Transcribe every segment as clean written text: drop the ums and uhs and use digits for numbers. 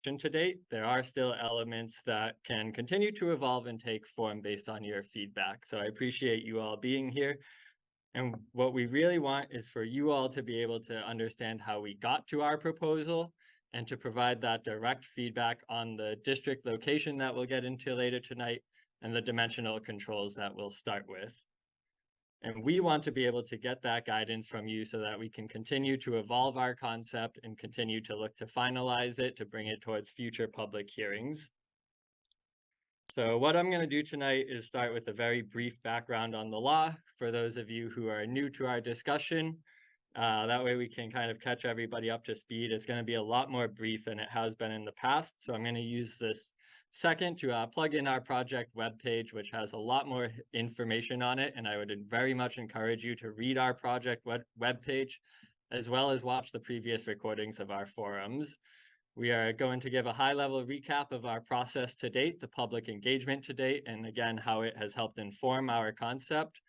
to date, there are still elements that can continue to evolve and take form based on your feedback. So I appreciate you all being here. And what we really want is for you all to be able to understand how we got to our proposal and to provide that direct feedback on the district location that we'll get into later tonight and the dimensional controls that we'll start with. And we want to be able to get that guidance from you so that we can continue to evolve our concept and continue to look to finalize it to bring it towards future public hearings. So what I'm going to do tonight is start with a very brief background on the law for those of you who are new to our discussion. That way we can kind of catch everybody up to speed. It's going to be a lot more brief than it has been in the past. So I'm going to use this second to plug in our project webpage, which has a lot more information on it. And I would very much encourage you to read our project webpage, as well as watch the previous recordings of our forums. We are going to give a high-level recap of our process to date, the public engagement to date, and again, how it has helped inform our concept.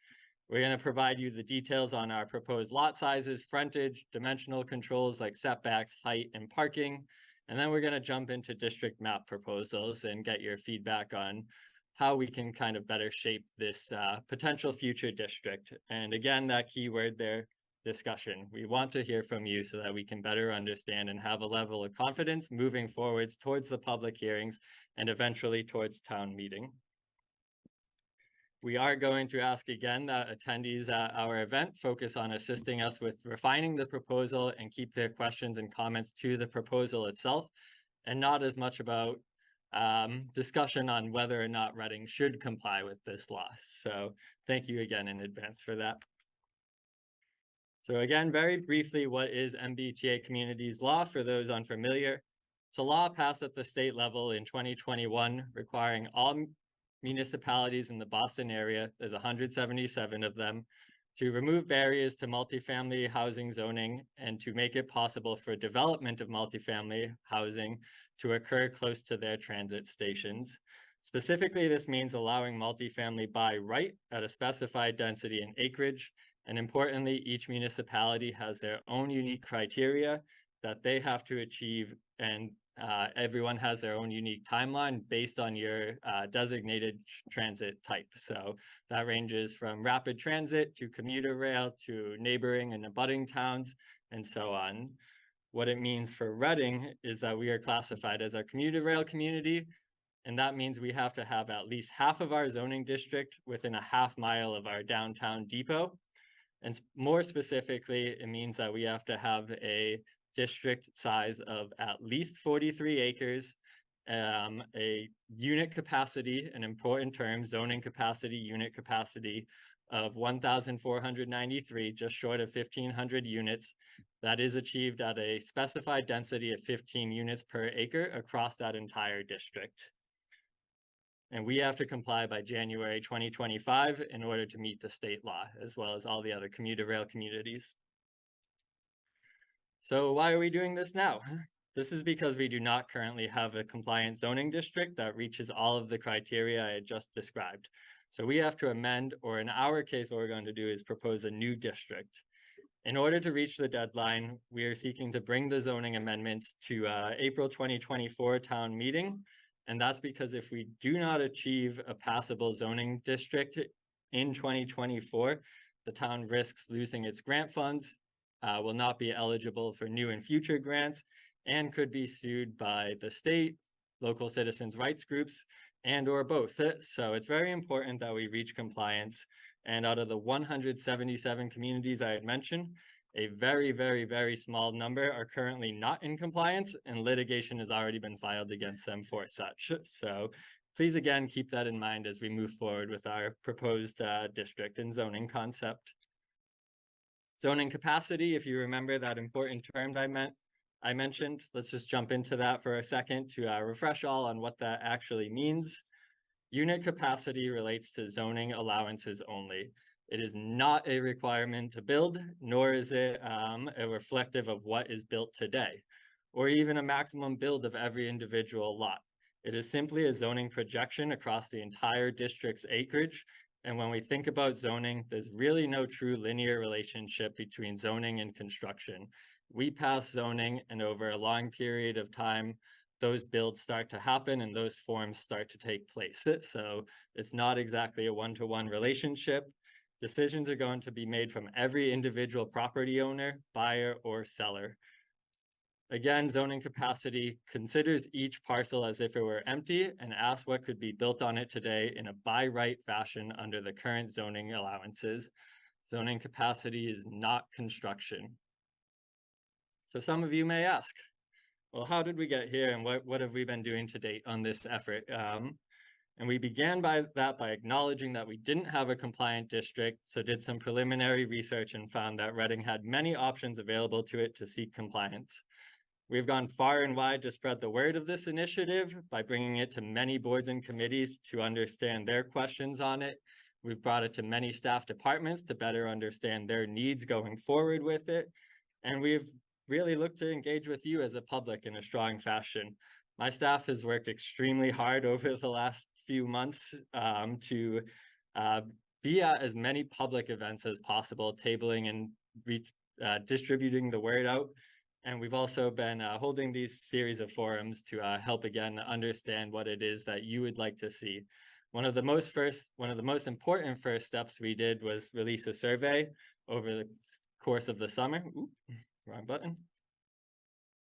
We're going to provide you the details on our proposed lot sizes, frontage, dimensional controls like setbacks, height, and parking. And then we're going to jump into district map proposals and get your feedback on how we can kind of better shape this potential future district. And again, that keyword there, discussion. We want to hear from you so that we can better understand and have a level of confidence moving forwards towards the public hearings and eventually towards town meeting. We are going to ask again that attendees at our event focus on assisting us with refining the proposal and keep their questions and comments to the proposal itself, and not as much about discussion on whether or not Reading should comply with this law. So thank you again in advance for that. So again, very briefly, what is MBTA Communities Law for those unfamiliar? It's a law passed at the state level in 2021 requiring all municipalities in the Boston area, there's 177 of them, to remove barriers to multifamily housing zoning and to make it possible for development of multifamily housing to occur close to their transit stations. Specifically, this means allowing multifamily by right at a specified density and acreage. And importantly, each municipality has their own unique criteria that they have to achieve, and everyone has their own unique timeline based on your designated transit type. So that ranges from rapid transit to commuter rail to neighboring and abutting towns and so on. What it means for Reading is that we are classified as a commuter rail community, and that means we have to have at least half of our zoning district within a half mile of our downtown depot. And more specifically, it means that we have to have a district size of at least 43 acres, a unit capacity, an important term, zoning capacity, unit capacity of 1,493, just short of 1,500 units. That is achieved at a specified density of 15 units per acre across that entire district. And we have to comply by January 2025 in order to meet the state law, as well as all the other commuter rail communities. So why are we doing this now? This is because we do not currently have a compliant zoning district that reaches all of the criteria I had just described. So we have to amend, or in our case, what we're going to do is propose a new district. In order to reach the deadline, we are seeking to bring the zoning amendments to April 2024 town meeting. And that's because if we do not achieve a passable zoning district in 2024, the town risks losing its grant funds, will not be eligible for new and future grants, and could be sued by the state, local citizens' rights groups, and or both. So it's very important that we reach compliance. And out of the 177 communities I had mentioned, a very, very, very small number are currently not in compliance, and litigation has already been filed against them for such. So please, again, keep that in mind as we move forward with our proposed district and zoning concept. Zoning capacity, if you remember that important term I mentioned, let's just jump into that for a second to refresh all on what that actually means. Unit capacity relates to zoning allowances only. It is not a requirement to build, nor is it a reflective of what is built today, or even a maximum build of every individual lot. It is simply a zoning projection across the entire district's acreage. And when we think about zoning, there's really no true linear relationship between zoning and construction. We pass zoning, and over a long period of time, those builds start to happen and those forms start to take place. So it's not exactly a one-to-one relationship. Decisions are going to be made from every individual property owner, buyer, or seller. Again, zoning capacity considers each parcel as if it were empty and asks what could be built on it today in a by right fashion under the current zoning allowances. Zoning capacity is not construction. So some of you may ask, well, how did we get here and what have we been doing to date on this effort? And we began by acknowledging that we didn't have a compliant district, so did some preliminary research and found that Reading had many options available to it to seek compliance. We've gone far and wide to spread the word of this initiative by bringing it to many boards and committees to understand their questions on it. We've brought it to many staff departments to better understand their needs going forward with it. And we've really looked to engage with you as a public in a strong fashion. My staff has worked extremely hard over the last few months to be at as many public events as possible, tabling and distributing the word out. And we've also been holding these series of forums to help again understand what it is that you would like to see. One of the most important first steps we did was release a survey over the course of the summer. Ooh, wrong button.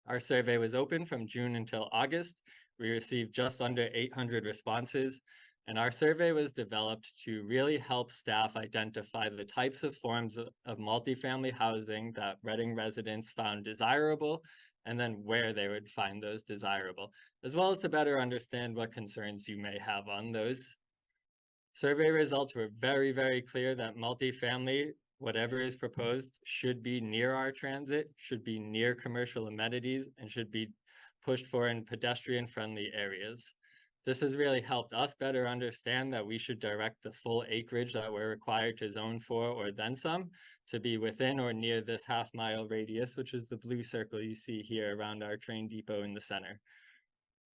Our survey was open from June until August. We received just under 800 responses, and our survey was developed to really help staff identify the types of forms of multifamily housing that Reading residents found desirable, and then where they would find those desirable, as well as to better understand what concerns you may have on those. Survey results were very, very clear that multifamily, whatever is proposed, should be near our transit, should be near commercial amenities, and should be pushed for in pedestrian-friendly areas. This has really helped us better understand that we should direct the full acreage that we're required to zone for or then some to be within or near this half-mile radius, which is the blue circle you see here around our train depot in the center.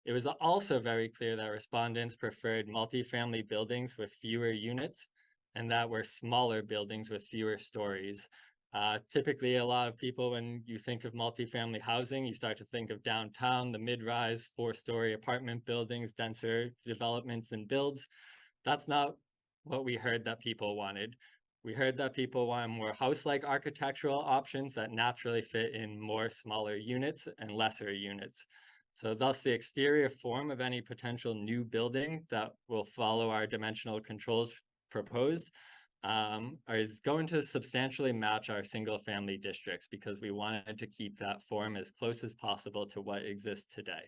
It was also very clear that respondents preferred multifamily buildings with fewer units and that were smaller buildings with fewer stories. Typically, a lot of people, when you think of multifamily housing, you start to think of downtown, the mid-rise, 4-story apartment buildings, denser developments and builds. That's not what we heard that people wanted. We heard that people want more house-like architectural options that naturally fit in more smaller units and lesser units. So thus the exterior form of any potential new building that will follow our dimensional controls proposed is going to substantially match our single family districts because we wanted to keep that form as close as possible to what exists today.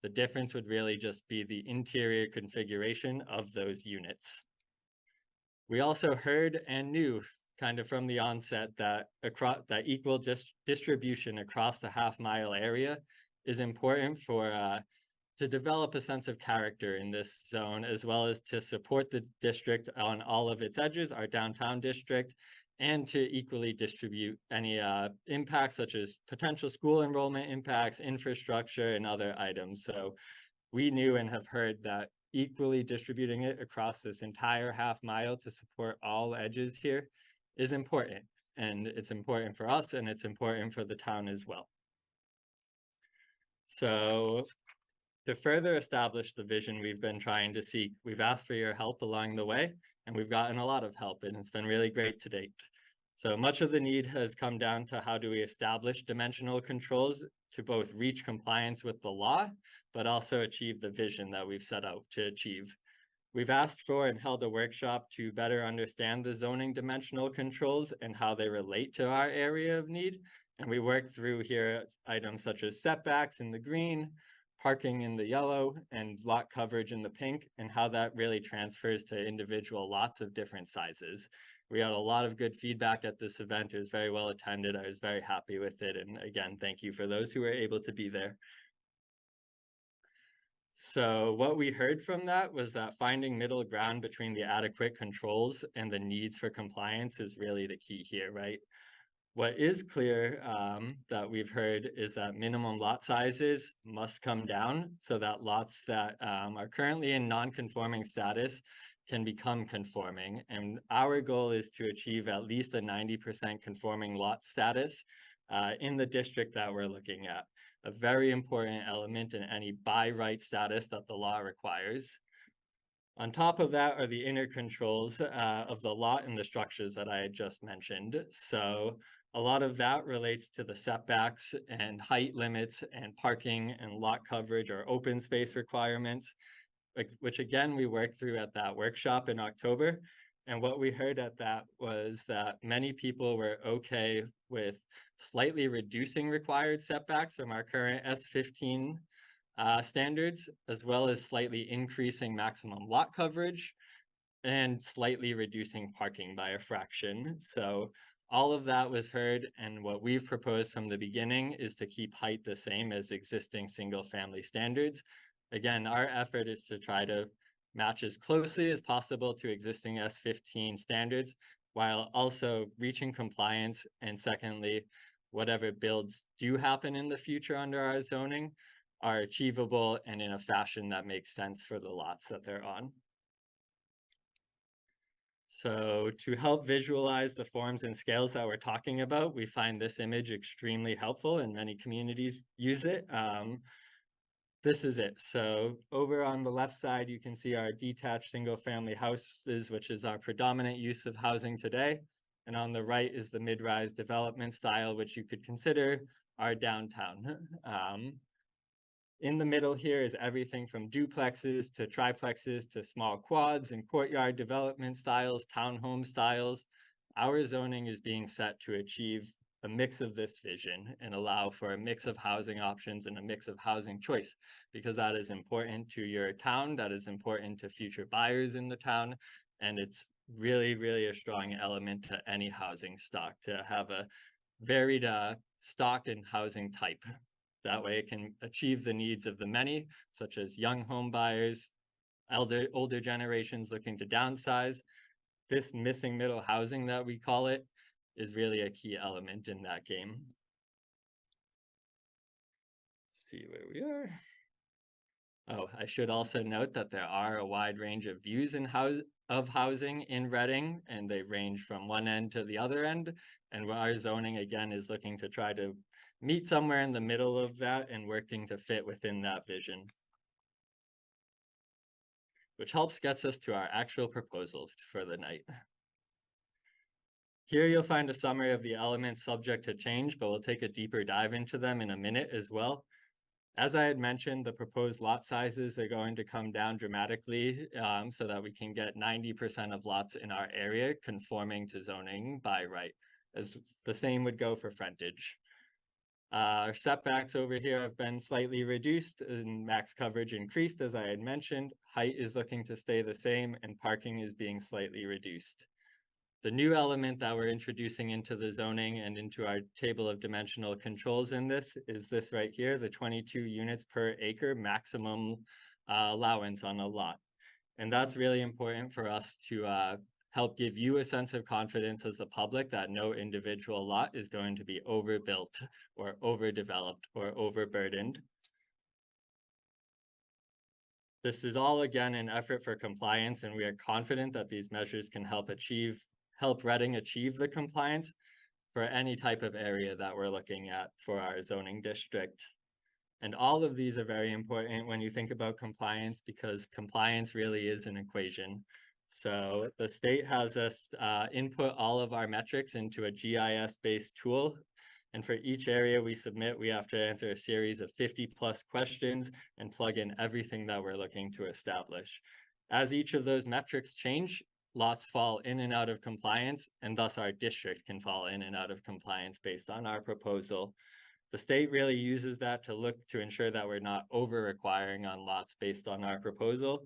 The difference would really just be the interior configuration of those units. We also heard and knew kind of from the onset that equal distribution across the half-mile area is important for to develop a sense of character in this zone, as well as to support the district on all of its edges, our downtown district, and to equally distribute any impacts such as potential school enrollment impacts, infrastructure, and other items. So we knew and have heard that equally distributing it across this entire half-mile to support all edges here is important. And it's important for us, and it's important for the town as well. So to further establish the vision we've been trying to seek, we've asked for your help along the way, and we've gotten a lot of help, and it's been really great to date. So much of the need has come down to how do we establish dimensional controls to both reach compliance with the law, but also achieve the vision that we've set out to achieve. We've asked for and held a workshop to better understand the zoning dimensional controls and how they relate to our area of need. And we worked through here items such as setbacks in the green, parking in the yellow, and lot coverage in the pink, and how that really transfers to individual lots of different sizes. We had a lot of good feedback at this event. It was very well attended. I was very happy with it. And again, thank you for those who were able to be there. So what we heard from that was that finding middle ground between the adequate controls and the needs for compliance is really the key here, right? What is clear that we've heard is that minimum lot sizes must come down so that lots that are currently in non-conforming status can become conforming. And our goal is to achieve at least a 90% conforming lot status in the district that we're looking at. A very important element in any by right status that the law requires. On top of that are the inner controls of the lot and the structures that I had just mentioned. So a lot of that relates to the setbacks and height limits and parking and lot coverage or open space requirements, which again, we worked through at that workshop in October. And what we heard at that was that many people were okay with slightly reducing required setbacks from our current S15 standards, as well as slightly increasing maximum lot coverage and slightly reducing parking by a fraction. So all of that was heard, and what we've proposed from the beginning is to keep height the same as existing single family standards. Again, our effort is to try to match as closely as possible to existing S15 standards, while also reaching compliance, and secondly, whatever builds do happen in the future under our zoning are achievable and in a fashion that makes sense for the lots that they're on. So to help visualize the forms and scales that we're talking about, we find this image extremely helpful and many communities use it. This is it. So over on the left side, you can see our detached single family houses, which is our predominant use of housing today. And on the right is the mid-rise development style, which you could consider our downtown. In the middle here is everything from duplexes to triplexes to small quads and courtyard development styles, townhome styles. Our zoning is being set to achieve a mix of this vision and allow for a mix of housing options and a mix of housing choice, because that is important to your town, that is important to future buyers in the town, and it's really, really a strong element to any housing stock to have a varied stock and housing type. That way it can achieve the needs of the many, such as young home buyers, older generations looking to downsize. This missing middle housing that we call it is really a key element in that game. Let's see where we are. Oh, I should also note that there are a wide range of views of housing in Reading, and they range from one end to the other end. And our zoning, again, is looking to try to meet somewhere in the middle of that and working to fit within that vision. Which helps gets us to our actual proposals for the night. Here you'll find a summary of the elements subject to change, but we'll take a deeper dive into them in a minute as well. As I had mentioned, the proposed lot sizes are going to come down dramatically so that we can get 90% of lots in our area conforming to zoning by right, as the same would go for frontage. Our setbacks over here have been slightly reduced and max coverage increased, as I had mentioned. Height is looking to stay the same and parking is being slightly reduced. The new element that we're introducing into the zoning and into our table of dimensional controls in this is this right here, the 22 units per acre maximum allowance on a lot. And that's really important for us to help give you a sense of confidence as the public that no individual lot is going to be overbuilt or overdeveloped or overburdened. This is all, again, an effort for compliance, and we are confident that these measures can help Reading achieve the compliance for any type of area that we're looking at for our zoning district. And all of these are very important when you think about compliance, because compliance really is an equation. So the state has us input all of our metrics into a GIS-based tool. And for each area we submit, we have to answer a series of 50+ questions and plug in everything that we're looking to establish. As each of those metrics change, lots fall in and out of compliance, and thus our district can fall in and out of compliance based on our proposal. The state really uses that to look to ensure that we're not over requiring on lots based on our proposal.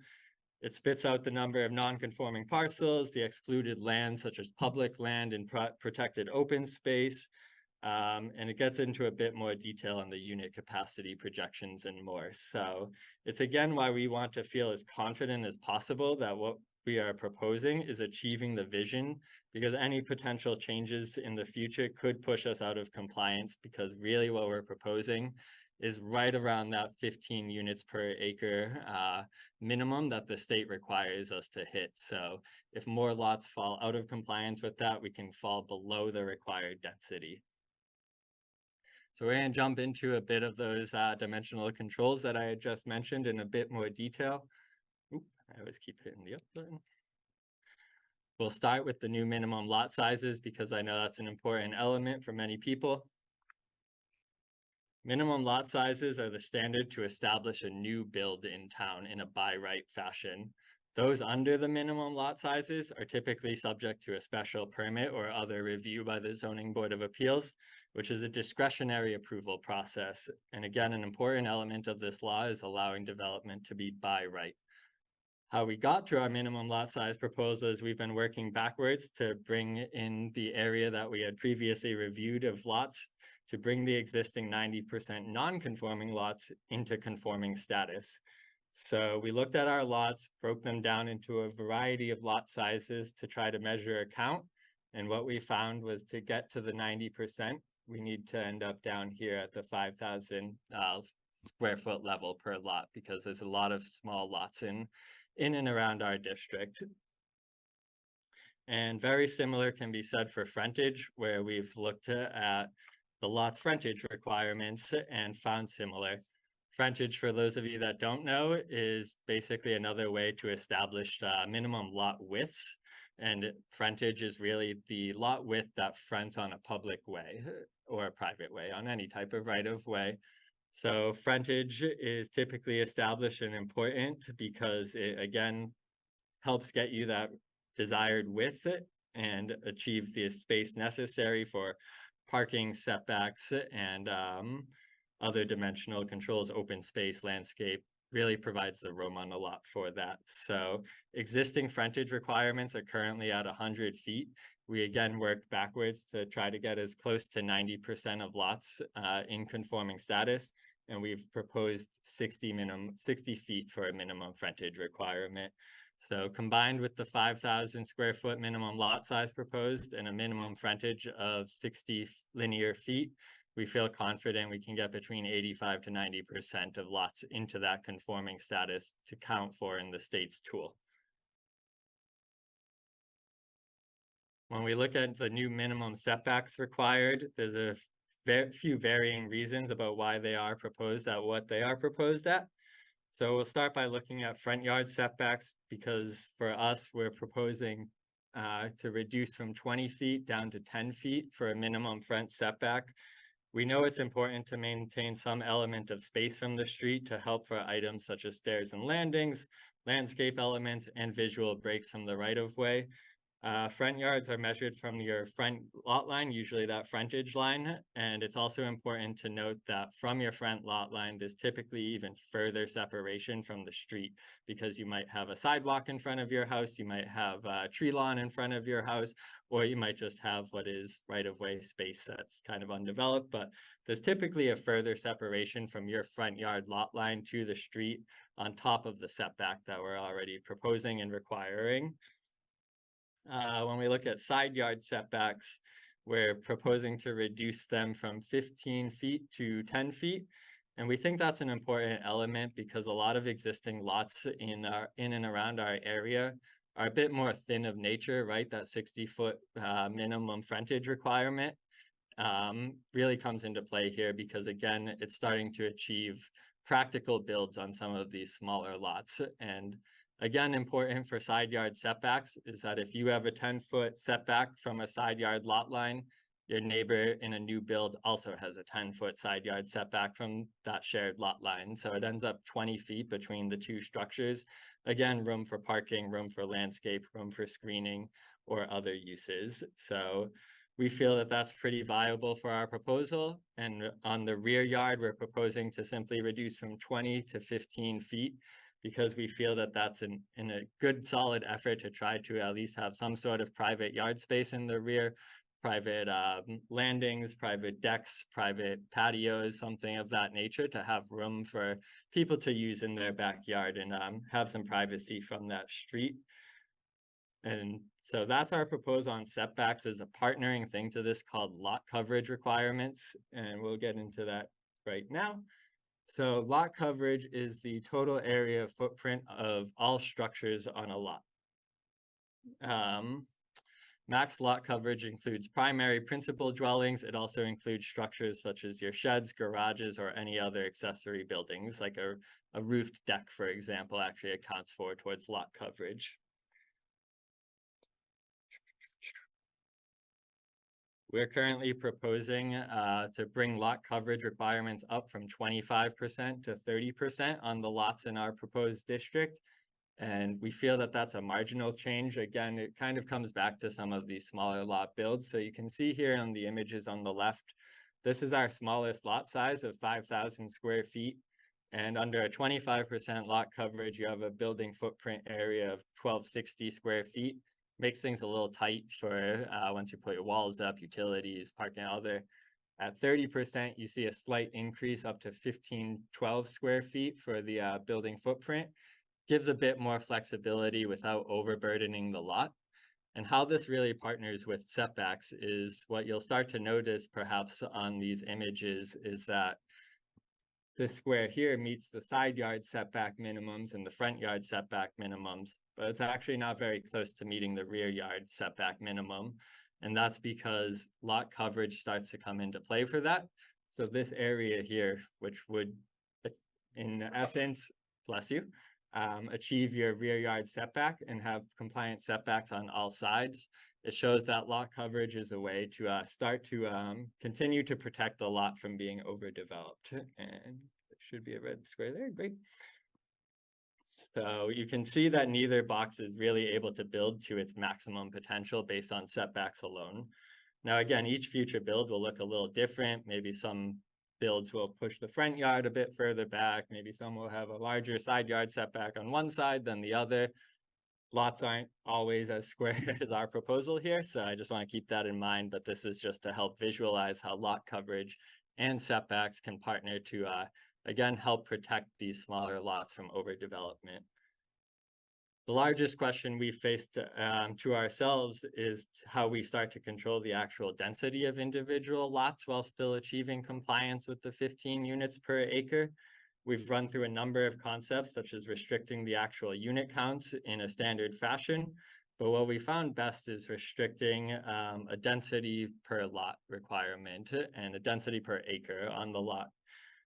It spits out the number of non-conforming parcels, the excluded land such as public land and protected open space, and it gets into a bit more detail on the unit capacity projections and more. So it's again why we want to feel as confident as possible that what we are proposing is achieving the vision, because any potential changes in the future could push us out of compliance, because really what we're proposing is right around that 15 units per acre minimum that the state requires us to hit. So if more lots fall out of compliance with that, we can fall below the required density. So we're going to jump into a bit of those dimensional controls that I had just mentioned in a bit more detail. Oop, I always keep hitting the up button. We'll start with the new minimum lot sizes because I know that's an important element for many people. Minimum lot sizes are the standard to establish a new build in town in a by right fashion. Those under the minimum lot sizes are typically subject to a special permit or other review by the Zoning Board of Appeals, which is a discretionary approval process. And again, an important element of this law is allowing development to be by right. How we got to our minimum lot size proposal is we've been working backwards to bring in the area that we had previously reviewed of lots to bring the existing 90% non-conforming lots into conforming status. So we looked at our lots, broke them down into a variety of lot sizes to try to measure a count. And what we found was to get to the 90%, we need to end up down here at the 5,000 square foot level per lot because there's a lot of small lots in and around our district. And very similar can be said for frontage, where we've looked at the lot's frontage requirements and found similar. Frontage, for those of you that don't know, is basically another way to establish minimum lot widths. And frontage is really the lot width that fronts on a public way or a private way, on any type of right of way. So frontage is typically established and important because it, again, helps get you that desired width and achieve the space necessary for parking, setbacks, and other dimensional controls. Open space, landscape really provides the room on the lot for that. So existing frontage requirements are currently at 100 feet. We again worked backwards to try to get as close to 90% of lots in conforming status. And we've proposed 60 feet for a minimum frontage requirement. So combined with the 5,000 square foot minimum lot size proposed and a minimum frontage of 60 linear feet, we feel confident we can get between 85 to 90% of lots into that conforming status to count for in the state's tool. When we look at the new minimum setbacks required, there's a few varying reasons about why they are proposed at what they are proposed at. So we'll start by looking at front yard setbacks because for us, we're proposing to reduce from 20 feet down to 10 feet for a minimum front setback. We know it's important to maintain some element of space from the street to help for items such as stairs and landings, landscape elements, and visual breaks from the right-of-way. Front yards are measured from your front lot line, usually that frontage line. And it's also important to note that from your front lot line, there's typically even further separation from the street because you might have a sidewalk in front of your house, you might have a tree lawn in front of your house, or you might just have what is right-of-way space that's kind of undeveloped. But there's typically a further separation from your front yard lot line to the street on top of the setback that we're already proposing and requiring. When we look at side yard setbacks, we're proposing to reduce them from 15 feet to 10 feet. And we think that's an important element because a lot of existing lots in and around our area are a bit more thin of nature, right? That 60-foot minimum frontage requirement really comes into play here because, again, it's starting to achieve practical builds on some of these smaller lots. And again, important for side yard setbacks is that if you have a 10-foot setback from a side yard lot line, your neighbor in a new build also has a 10-foot side yard setback from that shared lot line. So it ends up 20 feet between the two structures. Again, room for parking, room for landscape, room for screening, or other uses. So we feel that that's pretty viable for our proposal. And on the rear yard, we're proposing to simply reduce from 20 to 15 feet because we feel that that's in a good solid effort to try to at least have some sort of private yard space in the rear, private landings, private decks, private patios, something of that nature to have room for people to use in their backyard and have some privacy from that street. And so that's our proposal on setbacks as a partnering thing to this called lot coverage requirements. And we'll get into that right now. So lot coverage is the total area footprint of all structures on a lot. Max lot coverage includes primary principal dwellings. It also includes structures such as your sheds, garages, or any other accessory buildings, like a roofed deck, for example, actually accounts for towards lot coverage. We're currently proposing to bring lot coverage requirements up from 25% to 30% on the lots in our proposed district. And we feel that that's a marginal change. Again, it kind of comes back to some of these smaller lot builds. So you can see here on the images on the left, this is our smallest lot size of 5,000 square feet. And under a 25% lot coverage, you have a building footprint area of 1,260 square feet. Makes things a little tight for once you put your walls up, utilities, parking, other. At 30%, you see a slight increase up to 1,512 square feet for the building footprint. Gives a bit more flexibility without overburdening the lot. And how this really partners with setbacks is what you'll start to notice perhaps on these images is that this square here meets the side yard setback minimums and the front yard setback minimums, but it's actually not very close to meeting the rear yard setback minimum. And that's because lot coverage starts to come into play for that. So this area here, which would, in essence, bless you, achieve your rear yard setback and have compliant setbacks on all sides. It shows that lot coverage is a way to start to continue to protect the lot from being overdeveloped. And there should be a red square there, great. So you can see that neither box is really able to build to its maximum potential based on setbacks alone. Now, again, each future build will look a little different. Maybe some builds will push the front yard a bit further back. Maybe some will have a larger side yard setback on one side than the other. Lots aren't always as square as our proposal here, so I just want to keep that in mind, but this is just to help visualize how lot coverage and setbacks can partner to, again, help protect these smaller lots from overdevelopment. The largest question we faced to ourselves is how we start to control the actual density of individual lots while still achieving compliance with the 15 units per acre. We've run through a number of concepts, such as restricting the actual unit counts in a standard fashion. But what we found best is restricting a density per lot requirement and a density per acre on the lot.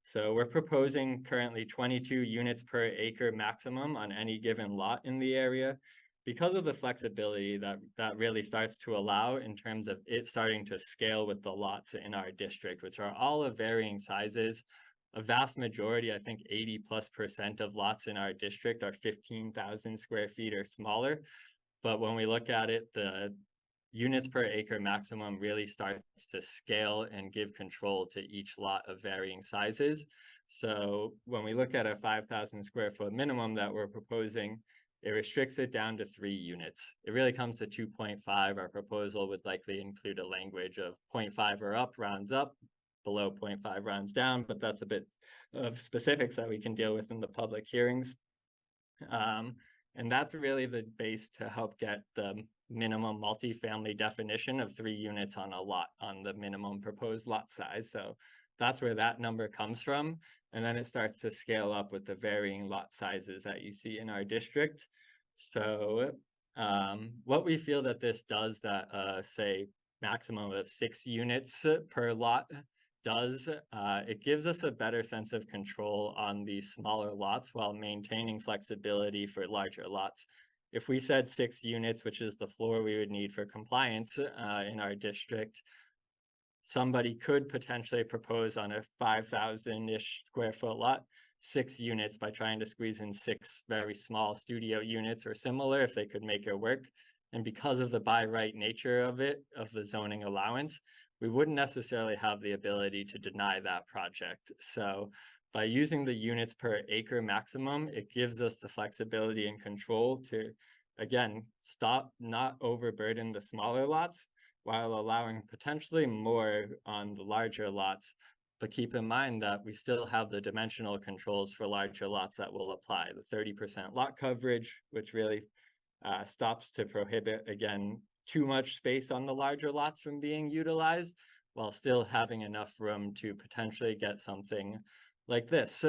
So we're proposing currently 22 units per acre maximum on any given lot in the area because of the flexibility that really starts to allow in terms of it starting to scale with the lots in our district, which are all of varying sizes. A vast majority, I think 80+% of lots in our district are 15,000 square feet or smaller. But when we look at it, the units per acre maximum really starts to scale and give control to each lot of varying sizes. So when we look at a 5,000 square foot minimum that we're proposing, it restricts it down to 3 units. It really comes to 2.5. Our proposal would likely include a language of 0.5 or up, rounds up, below 0.5 rounds down, but that's a bit of specifics that we can deal with in the public hearings. And that's really the base to help get the minimum multifamily definition of 3 units on a lot on the minimum proposed lot size. So that's where that number comes from. And then it starts to scale up with the varying lot sizes that you see in our district. So what we feel that this does that, say, maximum of 6 units per lot does, it gives us a better sense of control on these smaller lots while maintaining flexibility for larger lots. If we said 6 units, which is the floor we would need for compliance in our district, somebody could potentially propose on a 5,000-ish square foot lot 6 units by trying to squeeze in 6 very small studio units or similar if they could make it work. And because of the by right nature of it, of the zoning allowance, we wouldn't necessarily have the ability to deny that project. So by using the units per acre maximum, it gives us the flexibility and control to, again, not overburden the smaller lots while allowing potentially more on the larger lots. But keep in mind that we still have the dimensional controls for larger lots that will apply. The 30% lot coverage, which really stops to prohibit, again, too much space on the larger lots from being utilized, while still having enough room to potentially get something like this.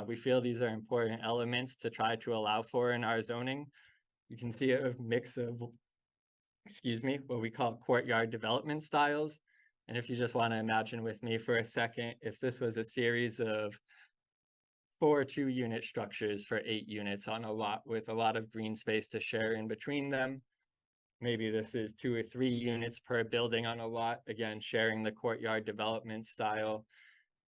We feel these are important elements to try to allow for in our zoning. You can see a mix of excuse me, what we call courtyard development styles. And if you just want to imagine with me for a second, if this was a series of 4 2-unit structures for 8 units on a lot with a lot of green space to share in between them. Maybe this is 2 or 3 units per building on a lot, again, sharing the courtyard development style.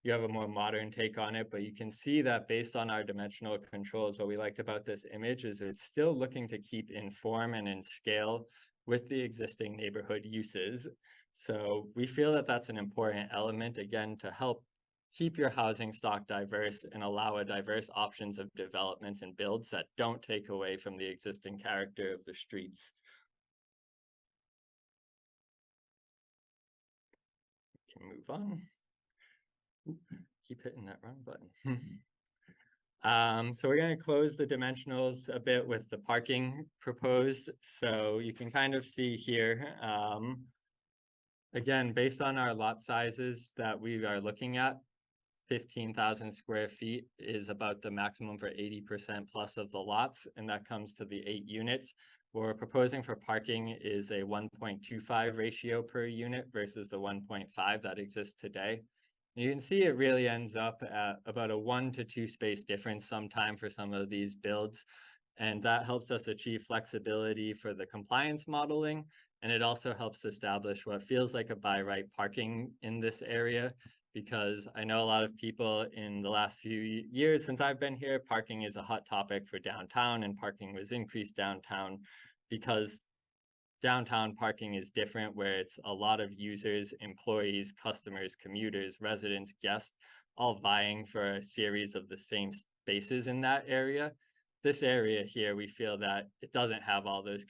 You have a more modern take on it, but you can see that based on our dimensional controls, what we liked about this image is it's still looking to keep in form and in scale with the existing neighborhood uses. So we feel that that's an important element, again, to help keep your housing stock diverse and allow a diverse options of developments and builds that don't take away from the existing character of the streets. We can move on. Keep hitting that wrong button. So we're going to close the dimensionals a bit with the parking proposed. So you can kind of see here, again, based on our lot sizes that we are looking at, 15,000 square feet is about the maximum for 80% plus of the lots, and that comes to the 8 units. What we're proposing for parking is a 1.25 ratio per unit versus the 1.5 that exists today. You can see it really ends up at about a 1 to 2 space difference sometime for some of these builds. And that helps us achieve flexibility for the compliance modeling. And it also helps establish what feels like a by right parking in this area, because I know a lot of people in the last few years since I've been here, parking is a hot topic for downtown, and parking was increased downtown because downtown parking is different, where it's a lot of users, employees, customers, commuters, residents, guests, all vying for a series of the same spaces in that area. This area here, we feel that it doesn't have all those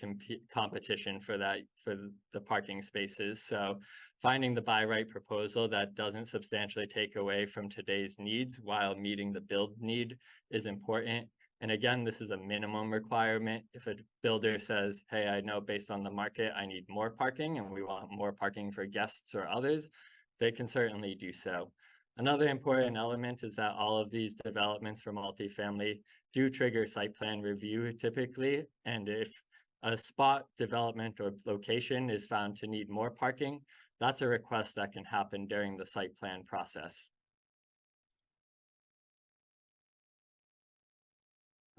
competition for the parking spaces. So finding the by right proposal that doesn't substantially take away from today's needs while meeting the build need is important. And again, this is a minimum requirement. If a builder says, hey, I know based on the market, I need more parking and we want more parking for guests or others, they can certainly do so. Another important element is that all of these developments for multifamily do trigger site plan review typically. And if a spot, development, or location is found to need more parking, that's a request that can happen during the site plan process.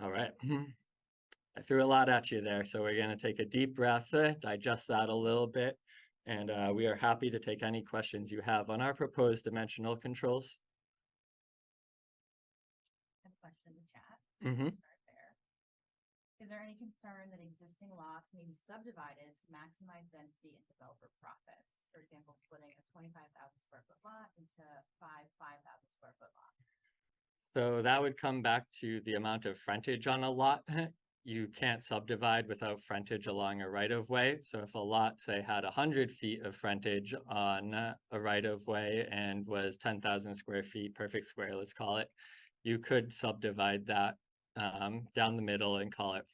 All right. I threw a lot at you there, so we're going to take a deep breath, digest that a little bit, and we are happy to take any questions you have on our proposed dimensional controls. I have a question in the chat. Mm-hmm. Start there. Is there any concern that existing lots may be subdivided to maximize density and developer profits? For example, splitting a 25,000 square foot lot into 5,000 square foot lots. So that would come back to the amount of frontage on a lot. You can't subdivide without frontage along a right-of-way. So if a lot, say, had 100 feet of frontage on a right-of-way and was 10,000 square feet, perfect square, let's call it, you could subdivide that down the middle and call it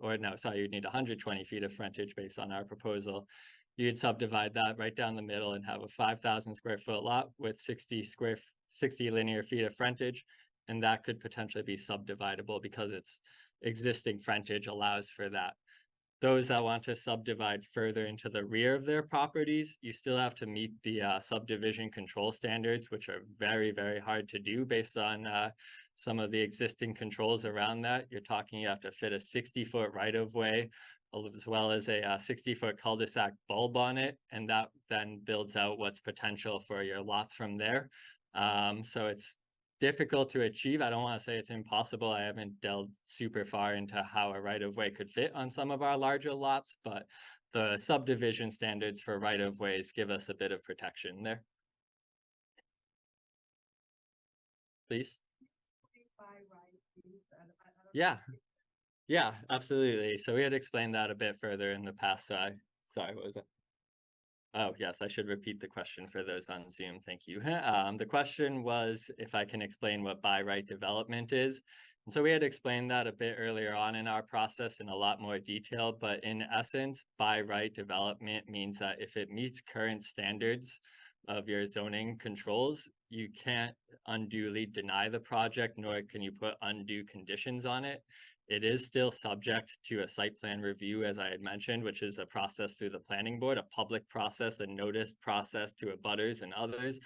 you'd need 120 feet of frontage based on our proposal. You'd subdivide that right down the middle and have a 5,000 square foot lot with 60 linear feet of frontage. And that could potentially be subdividable because its existing frontage allows for that. Those that want to subdivide further into the rear of their properties, you still have to meet the subdivision control standards, which are very, very hard to do based on some of the existing controls around that. You're talking you have to fit a 60-foot right-of-way, as well as a 60-foot cul-de-sac bulb on it, and that then builds out what's potential for your lots from there. So it's difficult to achieve. I don't want to say it's impossible. I haven't delved super far into how a right-of-way could fit on some of our larger lots, but the subdivision standards for right-of-ways give us a bit of protection there. Please. Yeah, absolutely. So we had explained that a bit further in the past. So sorry, what was that? Oh, yes, I should repeat the question for those on Zoom. Thank you. The question was if I can explain what by right development is. And so we had explained that a bit earlier on in our process in a lot more detail, but in essence, by right development means that if it meets current standards of your zoning controls, you can't unduly deny the project, nor can you put undue conditions on it. It is still subject to a site plan review, as I had mentioned, which is a process through the planning board, a public process, a notice process to abutters and others.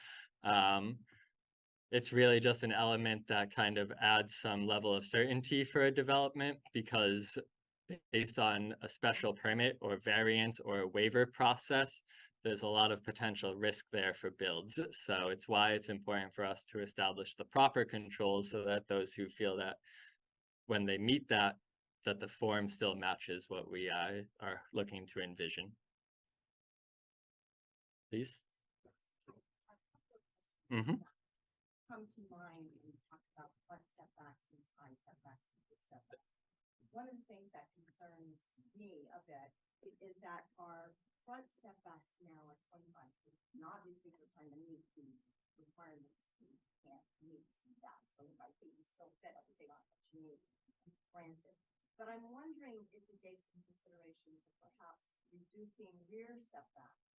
It's really just an element that kind of adds some level of certainty for a development, because based on a special permit or variance or a waiver process, there's a lot of potential risk there for builds. So it's why it's important for us to establish the proper controls so that those who feel that when they meet that the form still matches what we are looking to envision. Please. Come to mind when you talk about front setbacks and side setbacks and rear setbacks. One of the things that concerns me a bit is that our front setbacks now are 25 feet. And obviously we're trying to meet these requirements. We can't meet that 25 feet. We still fit everything on that you need, granted. But I'm wondering if you gave some consideration to perhaps reducing rear setbacks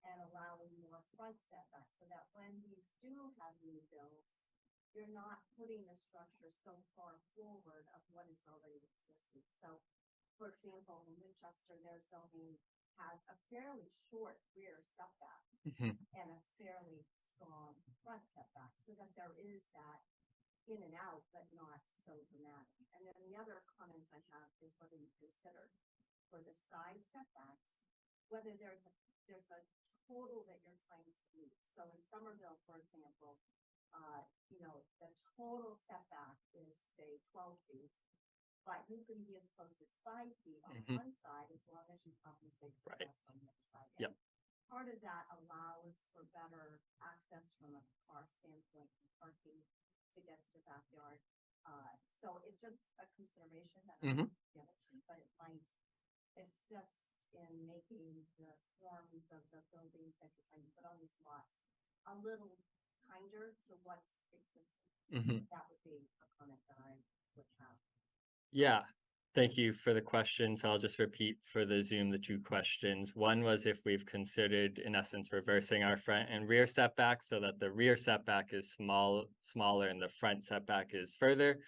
and allowing more front setbacks, so that when these do have new builds, you're not putting the structure so far forward of what is already existing. So, for example, in Winchester, their zoning has a fairly short rear setback and a fairly strong front setback, so that there is that in and out, but not so dramatic. And then the other comment I have is whether you consider for the side setbacks, whether there's a total that you're trying to meet. So in Somerville, for example, the total setback is say 12 feet, but you can be as close as 5 feet on one side as long as you compensate for the rest on the other side. Yep. Part of that allows for better access from a car standpoint and parking to get to the backyard. So it's just a consideration that I give it to, but it might assist in making the forms of the buildings that you're trying to put on these lots a little kinder to what's existing. That would be a comment that I would have. Yeah, thank you for the questions. I'll just repeat for the Zoom the two questions. One was if we've considered, in essence, reversing our front and rear setbacks so that the rear setback is smaller and the front setback is further.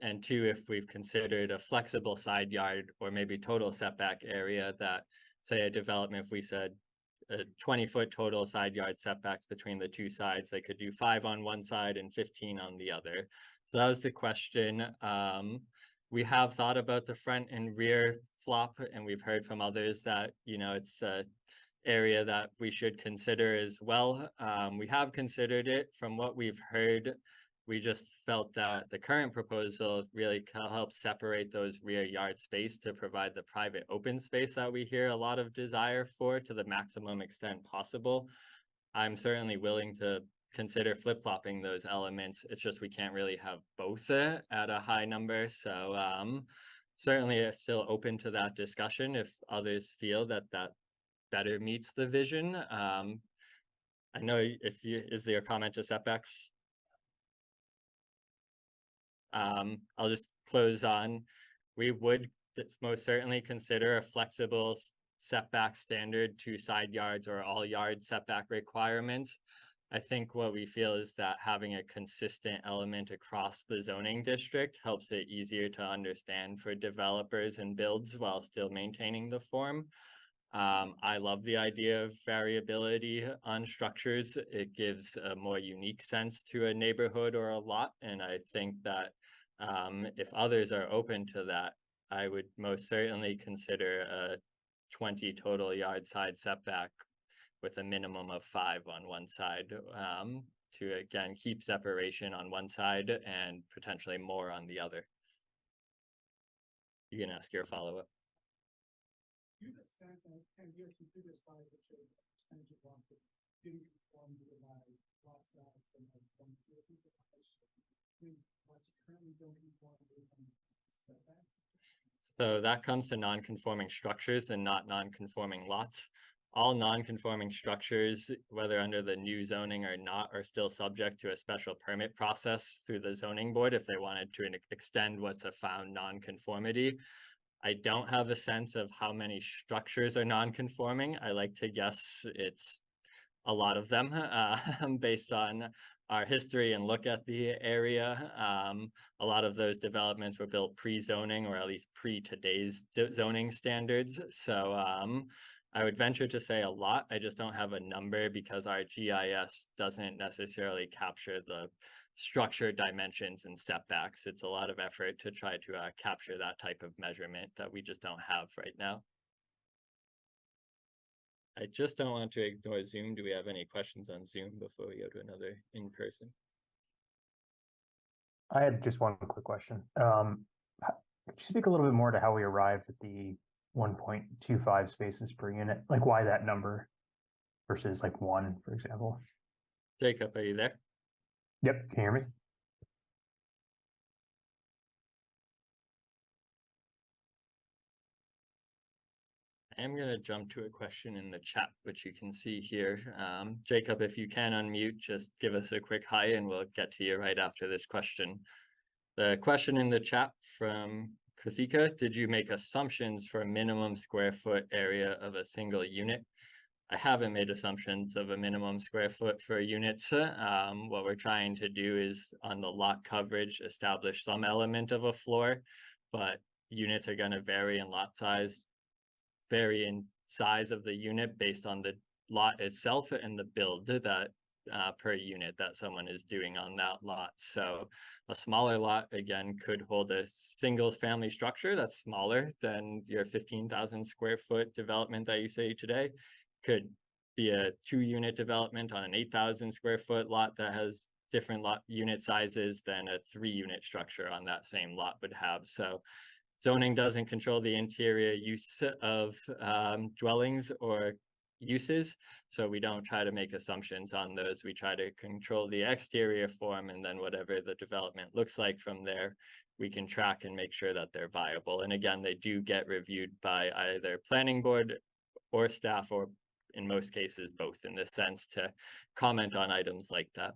And two, if we've considered a flexible side yard or maybe total setback area that, say, a development, if we said a 20-foot total side yard setbacks between the two sides, they could do 5 on one side and 15 on the other. So that was the question. We have thought about the front and rear flop, and we've heard from others that, it's a area that we should consider as well. We have considered it. From what we've heard, we just felt that the current proposal really helps separate those rear yard space to provide the private open space that we hear a lot of desire for to the maximum extent possible. I'm certainly willing to consider flip-flopping those elements. It's just we can't really have both at a high number. So certainly it's still open to that discussion if others feel that better meets the vision. I know is there a comment to setbacks? I'll just close on, we would most certainly consider a flexible setback standard to side yards or all yard setback requirements. I think what we feel is that having a consistent element across the zoning district helps it easier to understand for developers and builds while still maintaining the form. I love the idea of variability on structures. It gives a more unique sense to a neighborhood or a lot. And I think that if others are open to that, I would most certainly consider a 20 total yard side setback with a minimum of 5 on one side to, again, keep separation on one side and potentially more on the other. You can ask your follow-up. Do you have a sense, and here's some previous slides that show the percentage of lots that didn't conform to the lot size and one distance of what's currently don't conform to the setback? So that comes to non-conforming structures and not non-conforming lots. All non-conforming structures, whether under the new zoning or not, are still subject to a special permit process through the zoning board if they wanted to extend what's a found non-conformity. I don't have a sense of how many structures are non-conforming. I like to guess it's a lot of them based on our history and look at the area, a lot of those developments were built pre-zoning, or at least pre-today's zoning standards. So I would venture to say a lot. I just don't have a number because our GIS doesn't necessarily capture the structure dimensions and setbacks. It's a lot of effort to try to capture that type of measurement that we just don't have right now. I just don't want to ignore Zoom. Do we have any questions on Zoom before we go to another in person? I had just one quick question. Could you speak a little bit more to how we arrived at the 1.25 spaces per unit? Like why that number versus like 1, for example? Jacob, are you there? Yep, can you hear me? I'm going to jump to a question in the chat, which you can see here. Jacob, if you can unmute, just give us a quick hi and we'll get to you right after this question. The question in the chat from Krithika, did you make assumptions for a minimum square foot area of a single unit? I haven't made assumptions of a minimum square foot for units. What we're trying to do is on the lot coverage, establish some element of a floor, but units are going to vary in lot size, vary in size of the unit based on the lot itself and the build that per unit that someone is doing on that lot. So a smaller lot, again, could hold a single family structure that's smaller than your 15,000 square foot development that you say today. Could be a 2-unit development on an 8,000 square foot lot that has different lot unit sizes than a 3-unit structure on that same lot would have. So zoning doesn't control the interior use of dwellings or uses, so we don't try to make assumptions on those. We try to control the exterior form, and then whatever the development looks like from there, we can track and make sure that they're viable. And again, they do get reviewed by either planning board or staff, or in most cases both, in the sense to comment on items like that.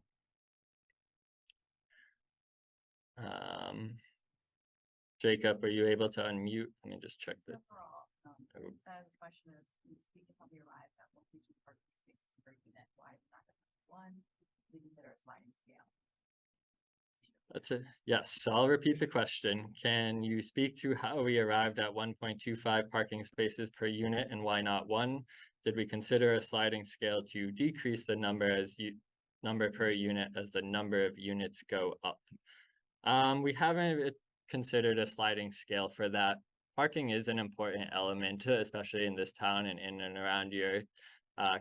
Jacob, are you able to unmute? Let me just check that. Overall, this question is, can you speak to how we arrived at 1.2 parking spaces per unit? Why not 1? We consider a sliding scale. That's it. Yes, so I'll repeat the question. Can you speak to how we arrived at 1.25 parking spaces per unit and why not 1? Did we consider a sliding scale to decrease the number per unit as the number of units go up? We haven't considered a sliding scale for that. Parking is an important element, especially in this town and in and around your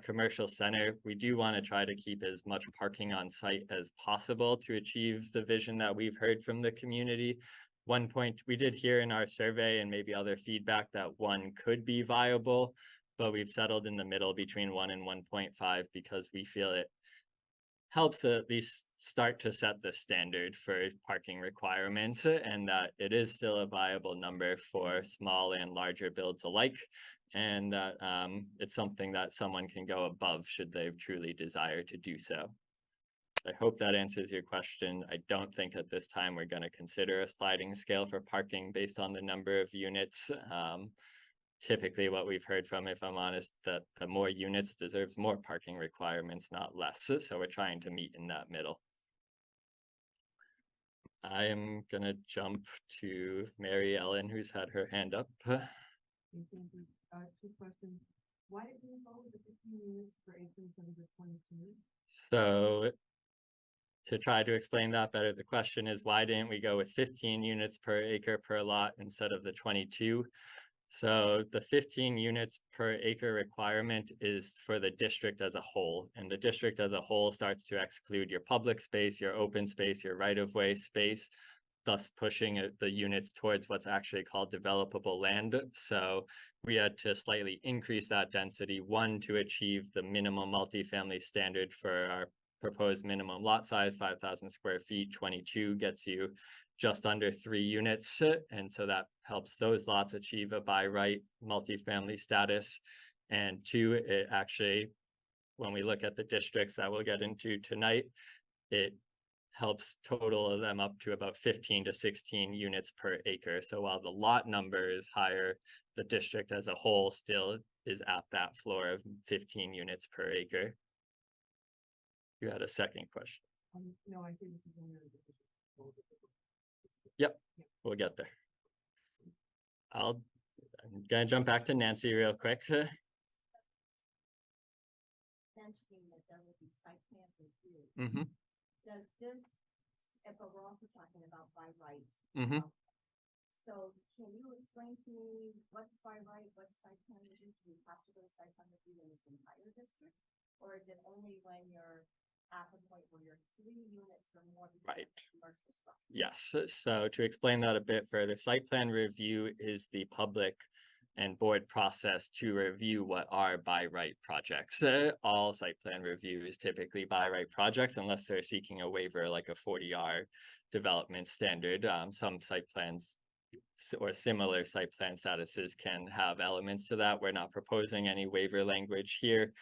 commercial center. We do want to try to keep as much parking on site as possible to achieve the vision that we've heard from the community. One point we did hear in our survey and maybe other feedback that 1 could be viable, but we've settled in the middle between 1 and 1.5 because we feel it helps at least start to set the standard for parking requirements, and that it is still a viable number for small and larger builds alike, and that it's something that someone can go above should they truly desire to do so. I hope that answers your question. I don't think at this time we're going to consider a sliding scale for parking based on the number of units. Typically what we've heard from, if I'm honest, that the more units deserves more parking requirements, not less. So we're trying to meet in that middle. I am going to jump to Mary Ellen, who's had her hand up. Thank you. 2 questions. Why did you go with the 15 units per acre instead of the 22? So to try to explain that better, the question is, why didn't we go with 15 units per acre per lot instead of the 22? So the 15 units per acre requirement is for the district as a whole, and the district as a whole starts to exclude your public space, your open space, your right-of-way space, thus pushing the units towards what's actually called developable land. So we had to slightly increase that density, 1, to achieve the minimum multifamily standard for our proposed minimum lot size, 5,000 square feet. 22 gets you just under 3 units, and so that helps those lots achieve a by right multifamily status. And 2, it actually, when we look at the districts that we'll get into tonight, it helps total them up to about 15 to 16 units per acre. So while the lot number is higher, the district as a whole still is at that floor of 15 units per acre. You had a second question. No, I say this is only. Yep, we'll get there. I'm gonna jump back to Nancy real quick. Mentioning that there will be site plan review. Mm-hmm, Does this, but we're also talking about by right. mm-hmm. So can you explain to me what's by right, what's site plan review? Do we have to go to site plan review in this entire district? Or is it only when you're at the point where you're 3 units or more? Because Right. it's a commercial structure? Yes, so to explain that a bit further, site plan review is the public and board process to review what are by right projects. All site plan review is typically by right projects unless they're seeking a waiver like a 40R development standard. Some site plans or similar site plan statuses can have elements to that. We're not proposing any waiver language here.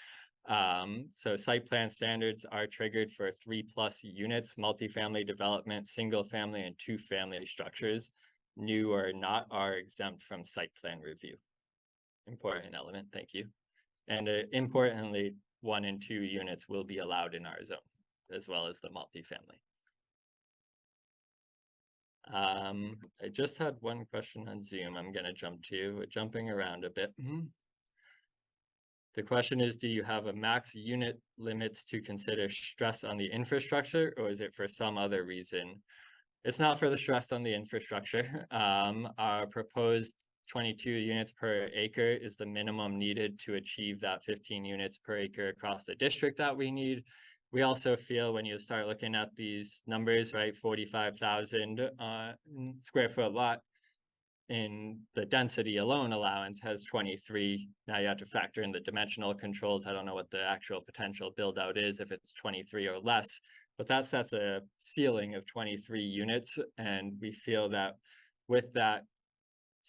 So site plan standards are triggered for 3+ units, multifamily development, single family and 2-family structures, new or not, are exempt from site plan review. Important element, thank you. And importantly, 1 and 2 units will be allowed in our zone, as well as the multifamily. I just had one question on Zoom. I'm gonna jump to, jumping around a bit. The question is, do you have a max unit limits to consider stress on the infrastructure, or is it for some other reason? It's not for the stress on the infrastructure. Our proposed 22 units per acre is the minimum needed to achieve that 15 units per acre across the district that we need. We also feel when you start looking at these numbers, right, 45,000 square foot lot, in the density alone allowance has 23. Now you have to factor in the dimensional controls. I don't know what the actual potential build out is if it's 23 or less, but that sets a ceiling of 23 units. And we feel that with that,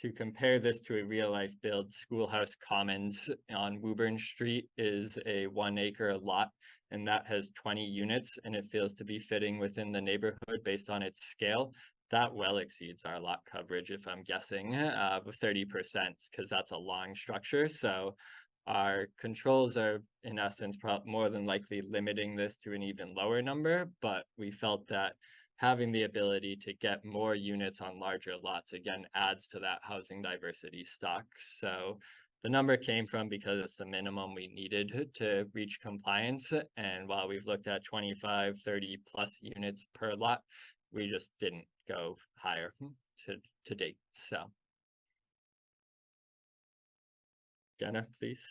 to compare this to a real life build, Schoolhouse Commons on Woburn Street is a 1 acre lot, and that has 20 units, and it feels to be fitting within the neighborhood based on its scale. That well exceeds our lot coverage, if I'm guessing, of 30%, because that's a long structure. So our controls are, in essence, more than likely limiting this to an even lower number, but we felt that having the ability to get more units on larger lots, again, adds to that housing diversity stock. So the number came from because it's the minimum we needed to reach compliance. And while we've looked at 25, 30+ units per lot, we just didn't go higher to date. So Jenna, please.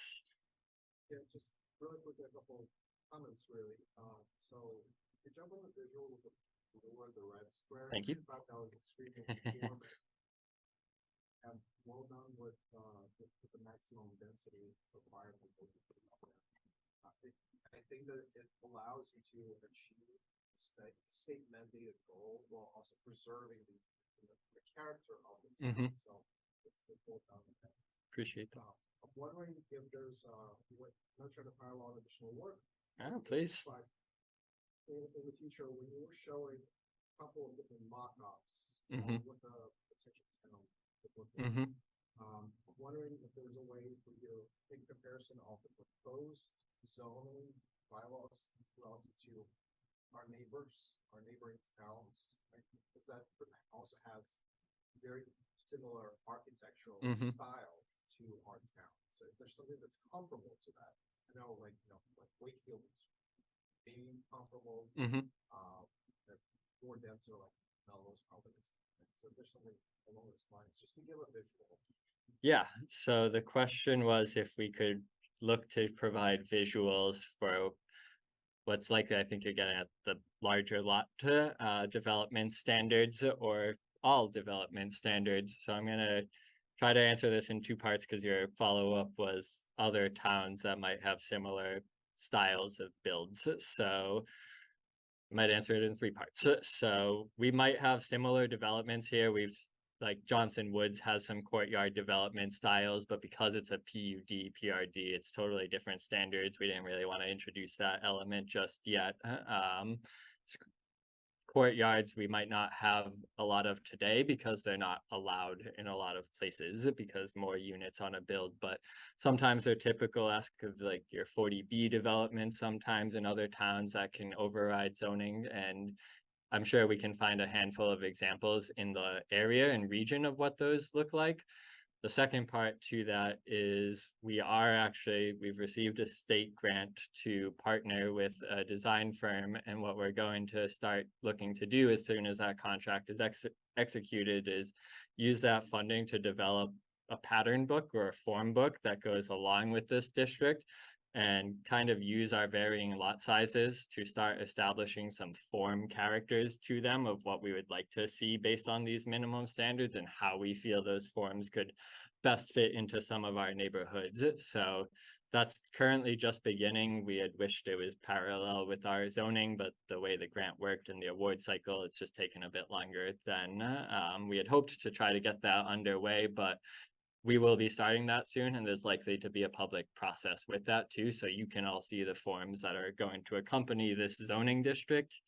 Yeah, just really quick, a couple comments really. So you jump on the visual with the word the red square. Thank you. I thought that was extremely important. And well done with the maximum density requirement. I think that it allows you to achieve state mandated goal while also preserving the character of the town. So well done with that. Appreciate that. I'm wondering if there's not trying to pile on additional work. Please. But in the future, when you were showing a couple of different mock-ups with the potential town, I'm wondering if there's a way for you to take comparison of the proposed zoning bylaws relative to our neighbors, our neighboring towns, right? Because that also has very similar architectural style to our town. So if there's something that's comparable to that, I know like Wakefield is maybe comparable, that's more denser like Melrose probably is. So if there's something along those lines, just to give a visual. Yeah, so the question was if we could look to provide visuals for what's likely, I think you're getting at the larger lot development standards or all development standards. So I'm gonna try to answer this in 2 parts because your follow-up was other towns that might have similar styles of builds. So I might answer it in 3 parts. So we might have similar developments here. Like Johnson Woods has some courtyard development styles, but because it's a PUD, PRD, it's totally different standards. We didn't really want to introduce that element just yet. courtyards we might not have a lot of today because they're not allowed in a lot of places because more units on a build, but sometimes they're typical of like your 40B developments sometimes in other towns that can override zoning, and I'm sure we can find a handful of examples in the area and region of what those look like. The second part to that is we've received a state grant to partner with a design firm, and what we're going to start looking to do as soon as that contract is executed is use that funding to develop a pattern book or a form book that goes along with this district, and kind of use our varying lot sizes to start establishing some form characters to them of what we would like to see based on these minimum standards and how we feel those forms could best fit into some of our neighborhoods. So that's currently just beginning. We had wished it was parallel with our zoning, but the way the grant worked in the award cycle, it's just taken a bit longer than we had hoped to try to get that underway, but we will be starting that soon, and there's likely to be a public process with that too, so you can all see the forms that are going to accompany this zoning district.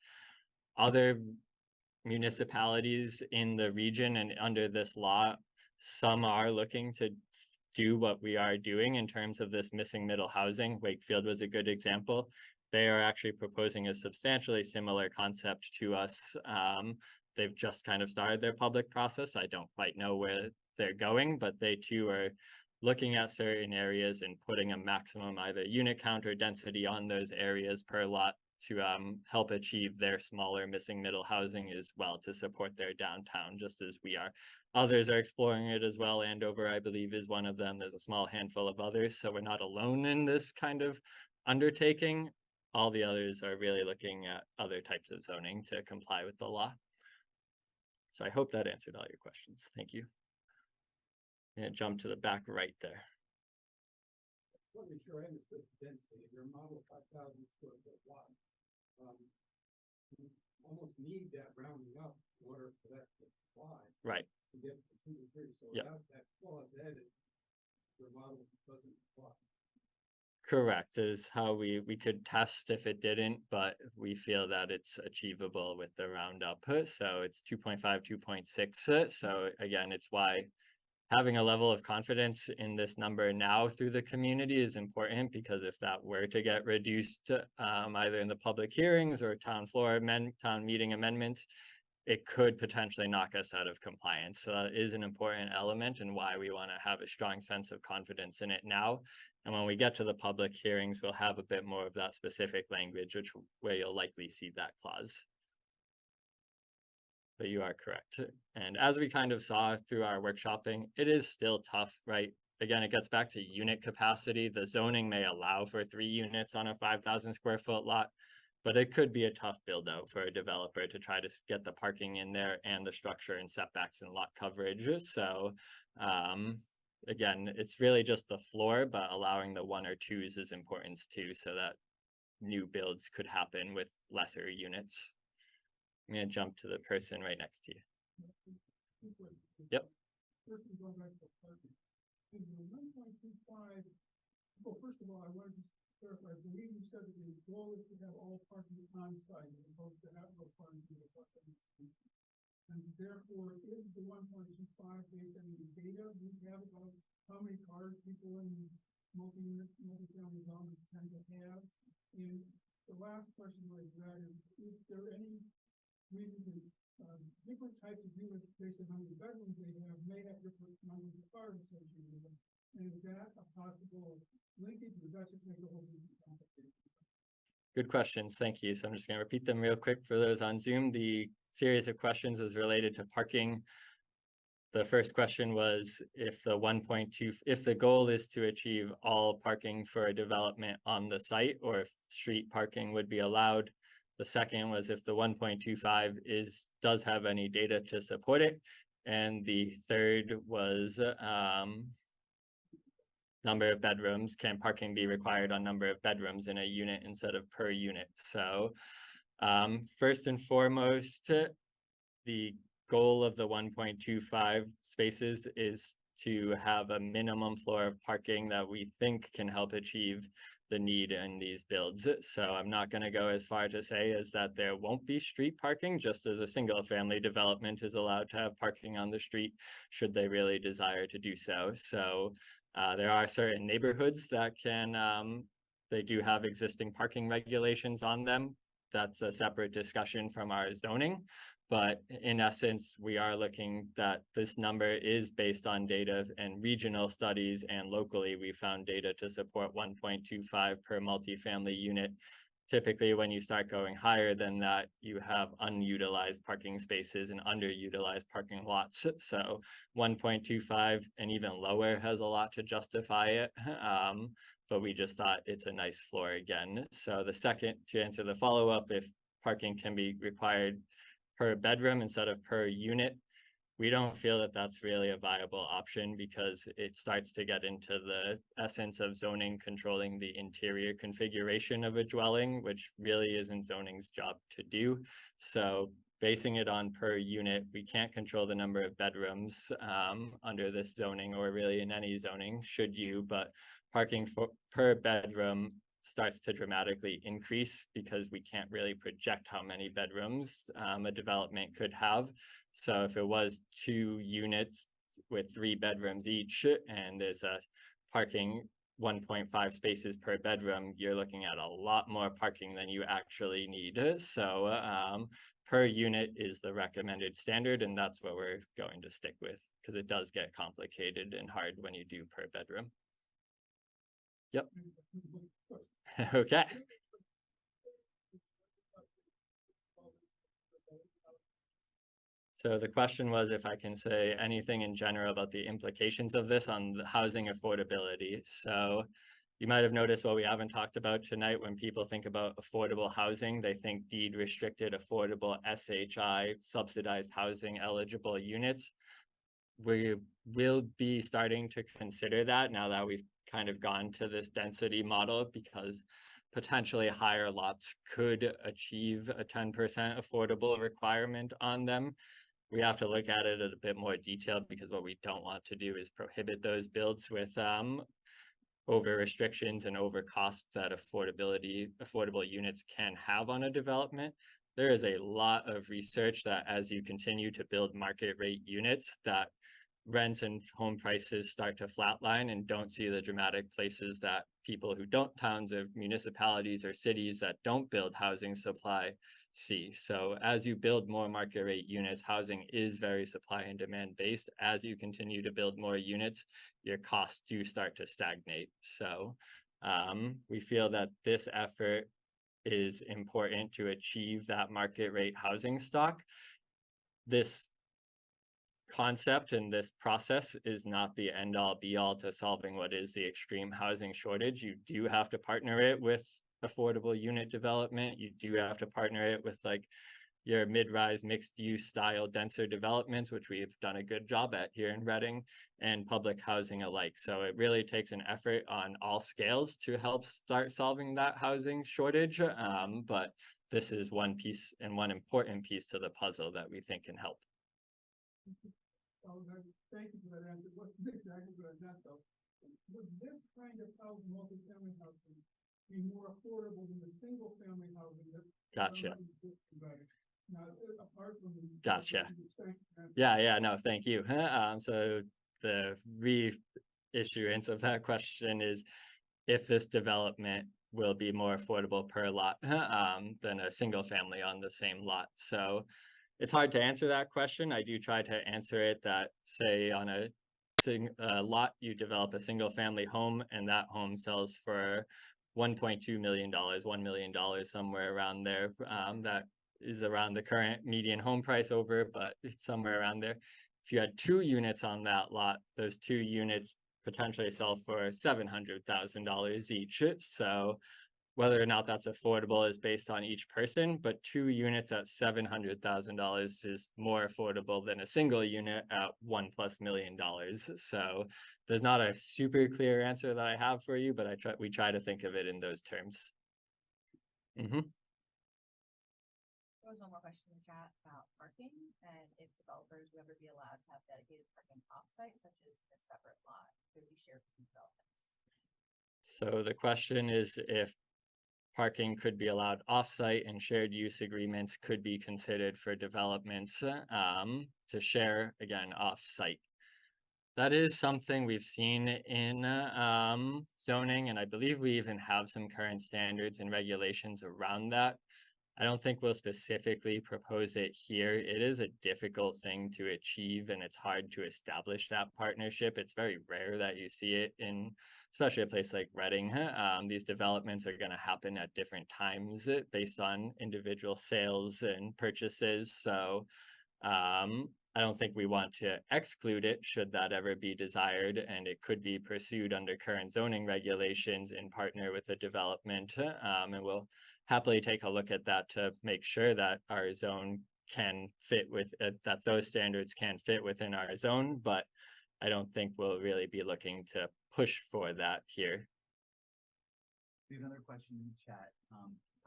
Other municipalities in the region and under this law, some are looking to do what we are doing in terms of this missing middle housing. Wakefield was a good example. They are actually proposing a substantially similar concept to us. They've just kind of started their public process. I don't quite know where they're going, but they too are looking at certain areas and putting a maximum either unit count or density on those areas per lot to help achieve their smaller missing middle housing as well, to support their downtown, just as we are. Others are exploring it as well. Andover, I believe, is one of them. There's a small handful of others, so we're not alone in this kind of undertaking. All the others are really looking at other types of zoning to comply with the law. So I hope that answered all your questions. Thank you. And jump to the back right there. Let me sure I understood the density. Your model 5,000 square foot lot. You almost need that rounding up in order for that to apply. Right. To get to 2 to 3. So Yep. without that clause added, your model doesn't apply. Correct, is how we could test if it didn't, but we feel that it's achievable with the roundup. So it's 2.5, 2.6. So again, it's why having a level of confidence in this number now through the community is important, because if that were to get reduced either in the public hearings or town floor town meeting amendments, it could potentially knock us out of compliance. So that is an important element and why we want to have a strong sense of confidence in it now. And when we get to the public hearings, we'll have a bit more of that specific language, where you'll likely see that clause. But you are correct. And as we kind of saw through our workshopping, it is still tough, right? Again, it gets back to unit capacity. The zoning may allow for 3 units on a 5,000 square foot lot, but it could be a tough build out for a developer to try to get the parking in there and the structure and setbacks and lot coverage. So again, it's really just the floor, but allowing the 1 or 2s is important too, so that new builds could happen with lesser units. I'm gonna jump to the person right next to you. Yep. First, we go back to parking. Is the 1.25, well, first of all, I wanted to clarify, I believe you said that the goal is to have all parking on site as opposed to have no parking in the parking. And therefore, is the 1.25 based on the data we have about how many cars people in multi-family developments tend to have? And the last question was that is there any reason that different types of units based on how many bedrooms they have may have different numbers of cars associated with them? And is that a possible linkage, or does that just make the whole thing complicated? Good questions, thank you. So I'm just gonna repeat them real quick for those on Zoom. The series of questions was related to parking. The first question was if the goal is to achieve all parking for a development on the site, or if street parking would be allowed. The second was if the 1.25 does have any data to support it. And the third was number of bedrooms. Can parking be required on number of bedrooms in a unit instead of per unit? So first and foremost, the goal of the 1.25 spaces is to have a minimum floor of parking that we think can help achieve the need in these builds. So I'm not going to go as far to say as that there won't be street parking, just as a single family development is allowed to have parking on the street should they really desire to do so. So there are certain neighborhoods that can, they do have existing parking regulations on them. That's a separate discussion from our zoning. But in essence, we are looking that this number is based on data and regional studies, and locally we found data to support 1.25 per multifamily unit. Typically, when you start going higher than that, you have unutilized parking spaces and underutilized parking lots. So 1.25 and even lower has a lot to justify it. But we just thought it's a nice floor again. So the second, to answer the follow-up, if parking can be required per bedroom instead of per unit, we don't feel that that's really a viable option because it starts to get into the essence of zoning controlling the interior configuration of a dwelling, which really isn't zoning's job to do. So basing it on per unit, we can't control the number of bedrooms under this zoning, or really in any zoning should you, but parking for per bedroom starts to dramatically increase because we can't really project how many bedrooms a development could have. So if it was 2 units with 3 bedrooms each and there's a parking 1.5 spaces per bedroom, you're looking at a lot more parking than you actually need. So per unit is the recommended standard, and that's what we're going to stick with because it does get complicated and hard when you do per bedroom. Yep. Okay. So the question was if I can say anything in general about the implications of this on the housing affordability. So you might have noticed what we haven't talked about tonight. When people think about affordable housing, they think deed restricted, affordable SHI, subsidized housing eligible units. We will be starting to consider that now that we've kind of gone to this density model, because potentially higher lots could achieve a 10% affordable requirement on them. We have to look at it in a bit more detail because what we don't want to do is prohibit those builds with over restrictions and over costs that affordable units can have on a development. There is a lot of research that as you continue to build market rate units, that rents and home prices start to flatline and don't see the dramatic places that people who don't, towns of municipalities or cities that don't build housing supply see. So as you build more market rate units, housing is very supply and demand based. As you continue to build more units, your costs do start to stagnate. So we feel that this effort is important to achieve that market rate housing stock. This concept and this process is not the end all be all to solving what is the extreme housing shortage. You do have to partner it with affordable unit development. You do have to partner it with like your mid-rise mixed use style denser developments, which we've done a good job at here in Reading, and public housing alike. So it really takes an effort on all scales to help start solving that housing shortage. But this is one piece and one important piece to the puzzle that we think can help. Thank you for that answer. What's exactly what I meant though? Would this kind of housing, multi-family housing, be more affordable than the single family housing? Gotcha. Now, apart from Gotcha. Yeah, no, thank you. So the reissuance of that question is if this development will be more affordable per lot than a single family on the same lot. So it's hard to answer that question. I do try to answer it that, say, on a lot, you develop a single family home and that home sells for $1.2 million, $1 million, somewhere around there. That is around the current median home price over, but it's somewhere around there. If you had 2 units on that lot, those 2 units potentially sell for $700,000 each. So whether or not that's affordable is based on each person, but 2 units at $700,000 is more affordable than a single unit at $1+ million. So there's not a super clear answer that I have for you, but we try to think of it in those terms. There was one more question in the chat about parking and if developers would ever be allowed to have dedicated parking off-site, such as a separate lot, could be shared with developments. So the question is if parking could be allowed off-site and shared use agreements could be considered for developments to share again off-site. That is something we've seen in zoning, and I believe we even have some current standards and regulations around that. I don't think we'll specifically propose it here. It is a difficult thing to achieve, and it's hard to establish that partnership. It's very rare that you see it in, especially a place like Reading. These developments are going to happen at different times based on individual sales and purchases. So I don't think we want to exclude it should that ever be desired, and it could be pursued under current zoning regulations in partner with the development. And we'll happily take a look at that to make sure that our zone can fit with that those standards can fit within our zone, but I don't think we'll really be looking to push for that here. We have another question in the chat.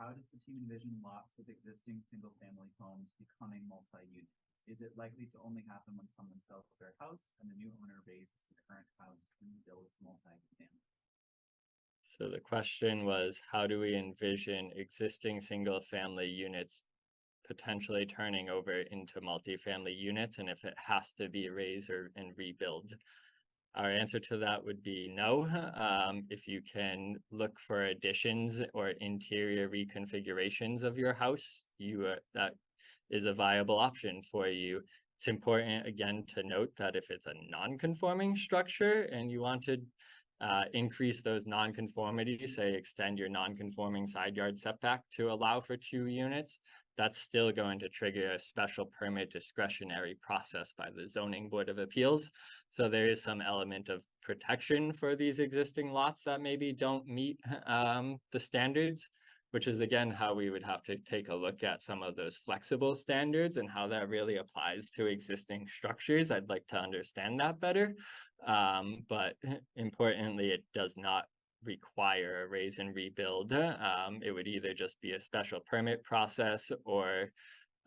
How does the team envision lots with existing single-family homes becoming multi-unit? Is it likely to only happen when someone sells their house and the new owner raises the current house and builds multi-family? So the question was, how do we envision existing single family units potentially turning over into multifamily units, and if it has to be raised and rebuilt? Our answer to that would be no. If you can look for additions or interior reconfigurations of your house, that is a viable option for you. It's important again to note that if it's a non-conforming structure and you want to increase those non-conformities, say extend your non-conforming side yard setback to allow for 2 units, that's still going to trigger a special permit discretionary process by the Zoning Board of Appeals. So there is some element of protection for these existing lots that maybe don't meet the standards, which is again how we would have to take a look at some of those flexible standards and how that really applies to existing structures. I'd like to understand that better. But importantly, it does not require a raise and rebuild. It would either just be a special permit process, or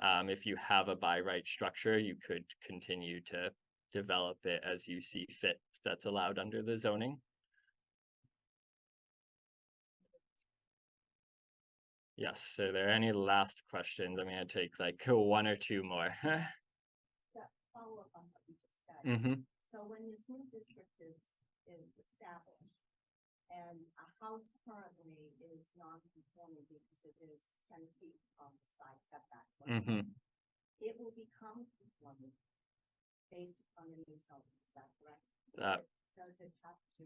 if you have a by right structure, you could continue to develop it as you see fit. That's allowed under the zoning. Yes, so are there any last questions? I'm going to take like 1 or 2 more. To follow up on what you just said. Mm-hmm. So when this new district is established and a house currently is non-conforming because it is 10 feet from the side setback, for Mm-hmm. example, it will become conforming based upon the new zoning, is that correct? Does it have to,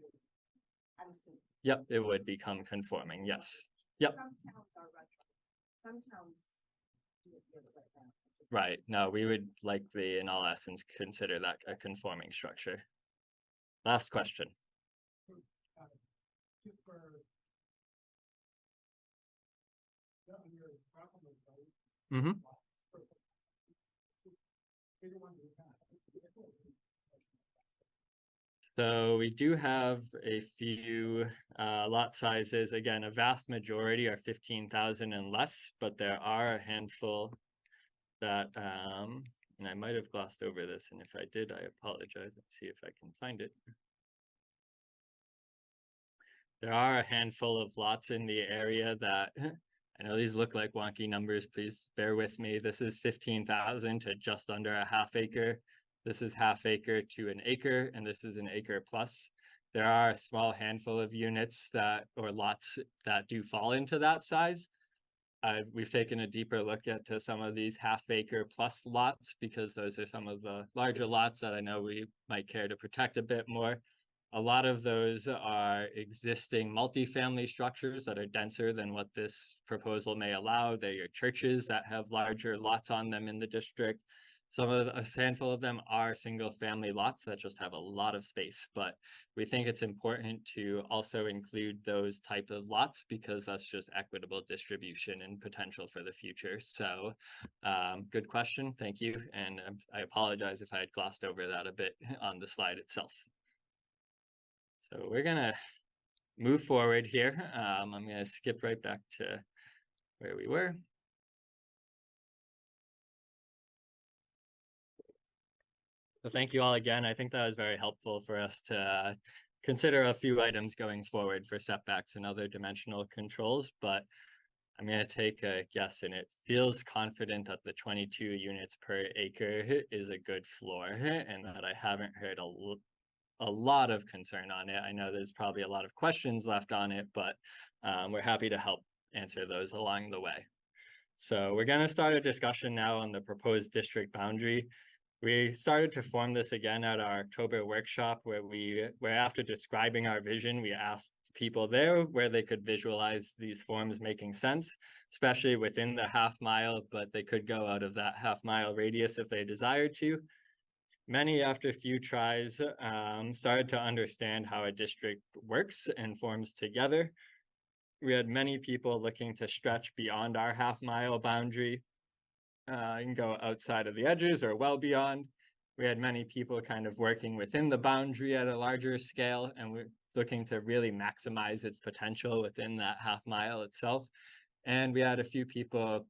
I'm assuming? Yep, it would become conforming, yes. Yep. Some towns are retro, some towns do it the other way around. Right, no, we would likely in all essence consider that a conforming structure. Last question. Just for on your property, right? Mm-hmm. Bigger one than that. So we do have a few lot sizes. Again, a vast majority are 15,000 and less, but there are a handful that, and I might have glossed over this, and if I did, I apologize. Let's see if I can find it. There are a handful of lots in the area that, I know these look like wonky numbers, please bear with me. This is 15,000 to just under a half acre. This is half acre to an acre, and this is an acre plus. There are a small handful of units that, or lots that do fall into that size. We've taken a deeper look at some of these half acre plus lots, because those are some of the larger lots that I know we might care to protect a bit more. A lot of those are existing multifamily structures that are denser than what this proposal may allow. They're your churches that have larger lots on them in the district. A handful of them are single family lots that just have a lot of space, but we think it's important to also include those type of lots because that's just equitable distribution and potential for the future. So good question, thank you. And I apologize if I had glossed over that a bit on the slide itself. So we're gonna move forward here. I'm gonna skip right back to where we were. So thank you all again. I think that was very helpful for us to consider a few items going forward for setbacks and other dimensional controls, but I'm going to take a guess, and it feels confident that the 22 units per acre is a good floor, and that I haven't heard a lot of concern on it. I know there's probably a lot of questions left on it, but we're happy to help answer those along the way. So we're going to start a discussion now on the proposed district boundary. We started to form this again at our October workshop where after describing our vision, we asked people there where they could visualize these forms making sense, especially within the half mile, but they could go out of that half mile radius if they desired to. Many, after a few tries, started to understand how a district works and forms together. We had many people looking to stretch beyond our half mile boundary and go outside of the edges or well beyond. We had many people kind of working within the boundary at a larger scale, and we're looking to really maximize its potential within that half mile itself. And we had a few people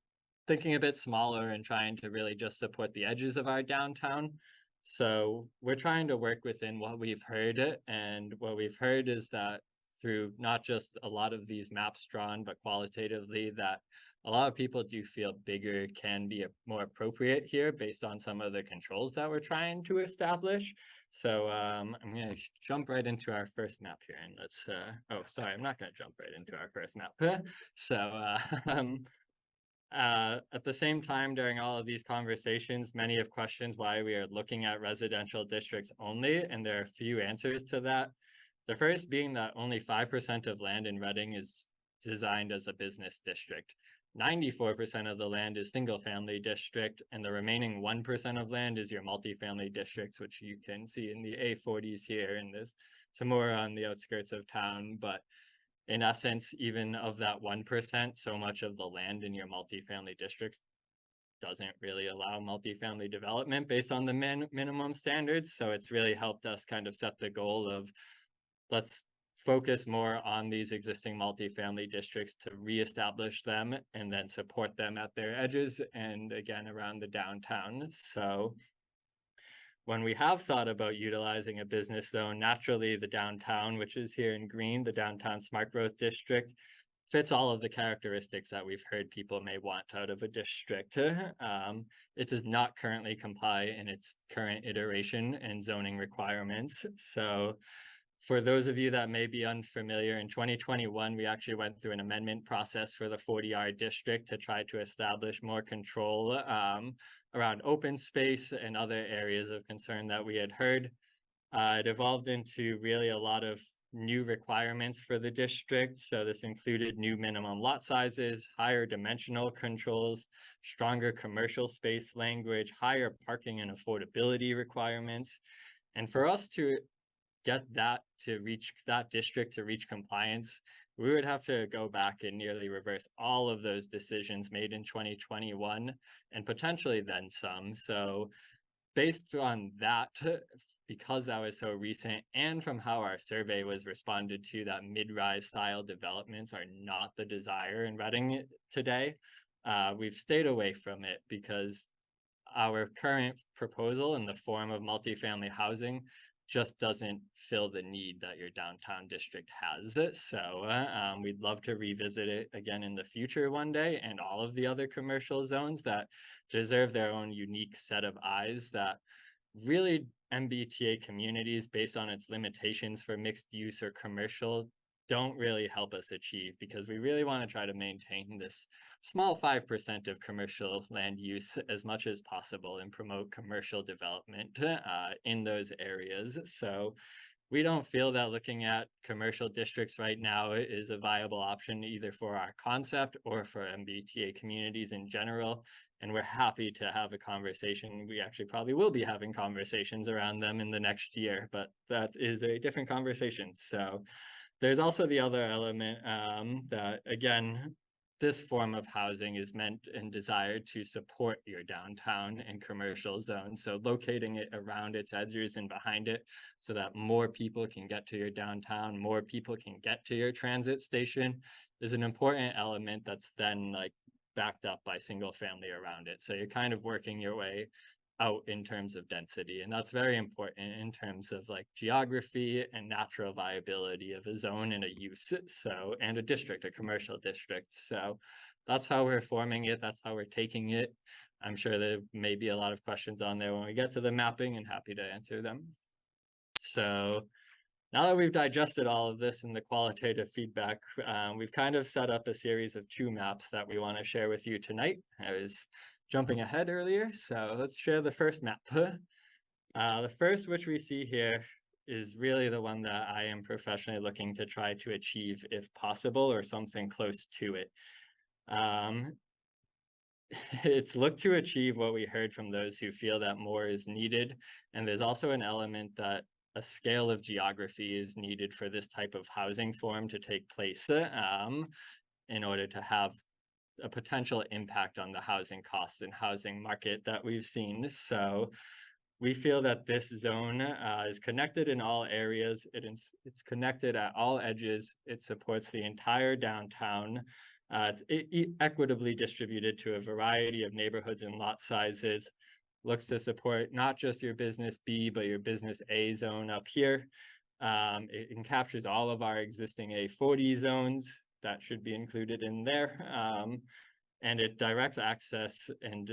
thinking a bit smaller and trying to really just support the edges of our downtown. So we're trying to work within what we've heard, and what we've heard is that through not just a lot of these maps drawn, but qualitatively, that a lot of people do feel bigger can be more appropriate here based on some of the controls that we're trying to establish. So I'm going to jump right into our first map here, and let's, oh, sorry, I'm not going to jump right into our first map. So at the same time, during all of these conversations, many have questioned why we are looking at residential districts only, and there are a few answers to that. The first being that only 5% of land in Reading is designed as a business district. 94% of the land is single family district, and the remaining 1% of land is your multifamily districts, which you can see in the A40s here, and there's some more on the outskirts of town. But in essence, even of that 1%, so much of the land in your multifamily districts doesn't really allow multifamily development based on the minimum standards. So it's really helped us kind of set the goal of, let's focus more on these existing multifamily districts to reestablish them and then support them at their edges and again around the downtown. So when we have thought about utilizing a business zone, naturally the downtown, which is here in green, the downtown smart growth district, fits all of the characteristics that we've heard people may want out of a district. It does not currently comply in its current iteration and zoning requirements. So for those of you that may be unfamiliar, in 2021, we actually went through an amendment process for the 40R district to try to establish more control around open space and other areas of concern that we had heard. It evolved into really a lot of new requirements for the district. So this included new minimum lot sizes, higher dimensional controls, stronger commercial space language, higher parking and affordability requirements. And for us to get that to reach that district to reach compliance, we would have to go back and nearly reverse all of those decisions made in 2021 and potentially then some. So based on that, because that was so recent, and from how our survey was responded to, that mid-rise style developments are not the desire in Reading today, we've stayed away from it because our current proposal in the form of multifamily housing just doesn't fill the need that your downtown district has. So we'd love to revisit it again in the future one day, and all of the other commercial zones that deserve their own unique set of eyes that really MBTA communities, based on its limitations for mixed use or commercial, don't really help us achieve, because we really want to try to maintain this small 5% of commercial land use as much as possible and promote commercial development in those areas. So we don't feel that looking at commercial districts right now is a viable option either for our concept or for MBTA communities in general. And we're happy to have a conversation. We actually probably will be having conversations around them in the next year, but that is a different conversation. So there's also the other element that, again, this form of housing is meant and desired to support your downtown and commercial zones. So locating it around its edges and behind it so that more people can get to your downtown, more people can get to your transit station is an important element that's then like backed up by single family around it. So you're kind of working your way out in terms of density. And that's very important in terms of like geography and natural viability of a zone and a use. So, and a district, a commercial district. So that's how we're forming it. That's how we're taking it. I'm sure there may be a lot of questions on there when we get to the mapping, and happy to answer them. So now that we've digested all of this and the qualitative feedback, we've kind of set up a series of 2 maps that we want to share with you tonight. I was jumping ahead earlier, so let's share the first map. The first, which we see here, is really the one that I am professionally looking to try to achieve if possible, or something close to it. It's looked to achieve what we heard from those who feel that more is needed, and there's also an element that a scale of geography is needed for this type of housing form to take place in order to have a potential impact on the housing costs and housing market that we've seen. So we feel that this zone is connected in all areas. It's connected at all edges. It supports the entire downtown. It's equitably distributed to a variety of neighborhoods and lot sizes. Looks to support not just your business B, but your business A zone up here. It captures all of our existing A40 zones that should be included in there. And it directs access and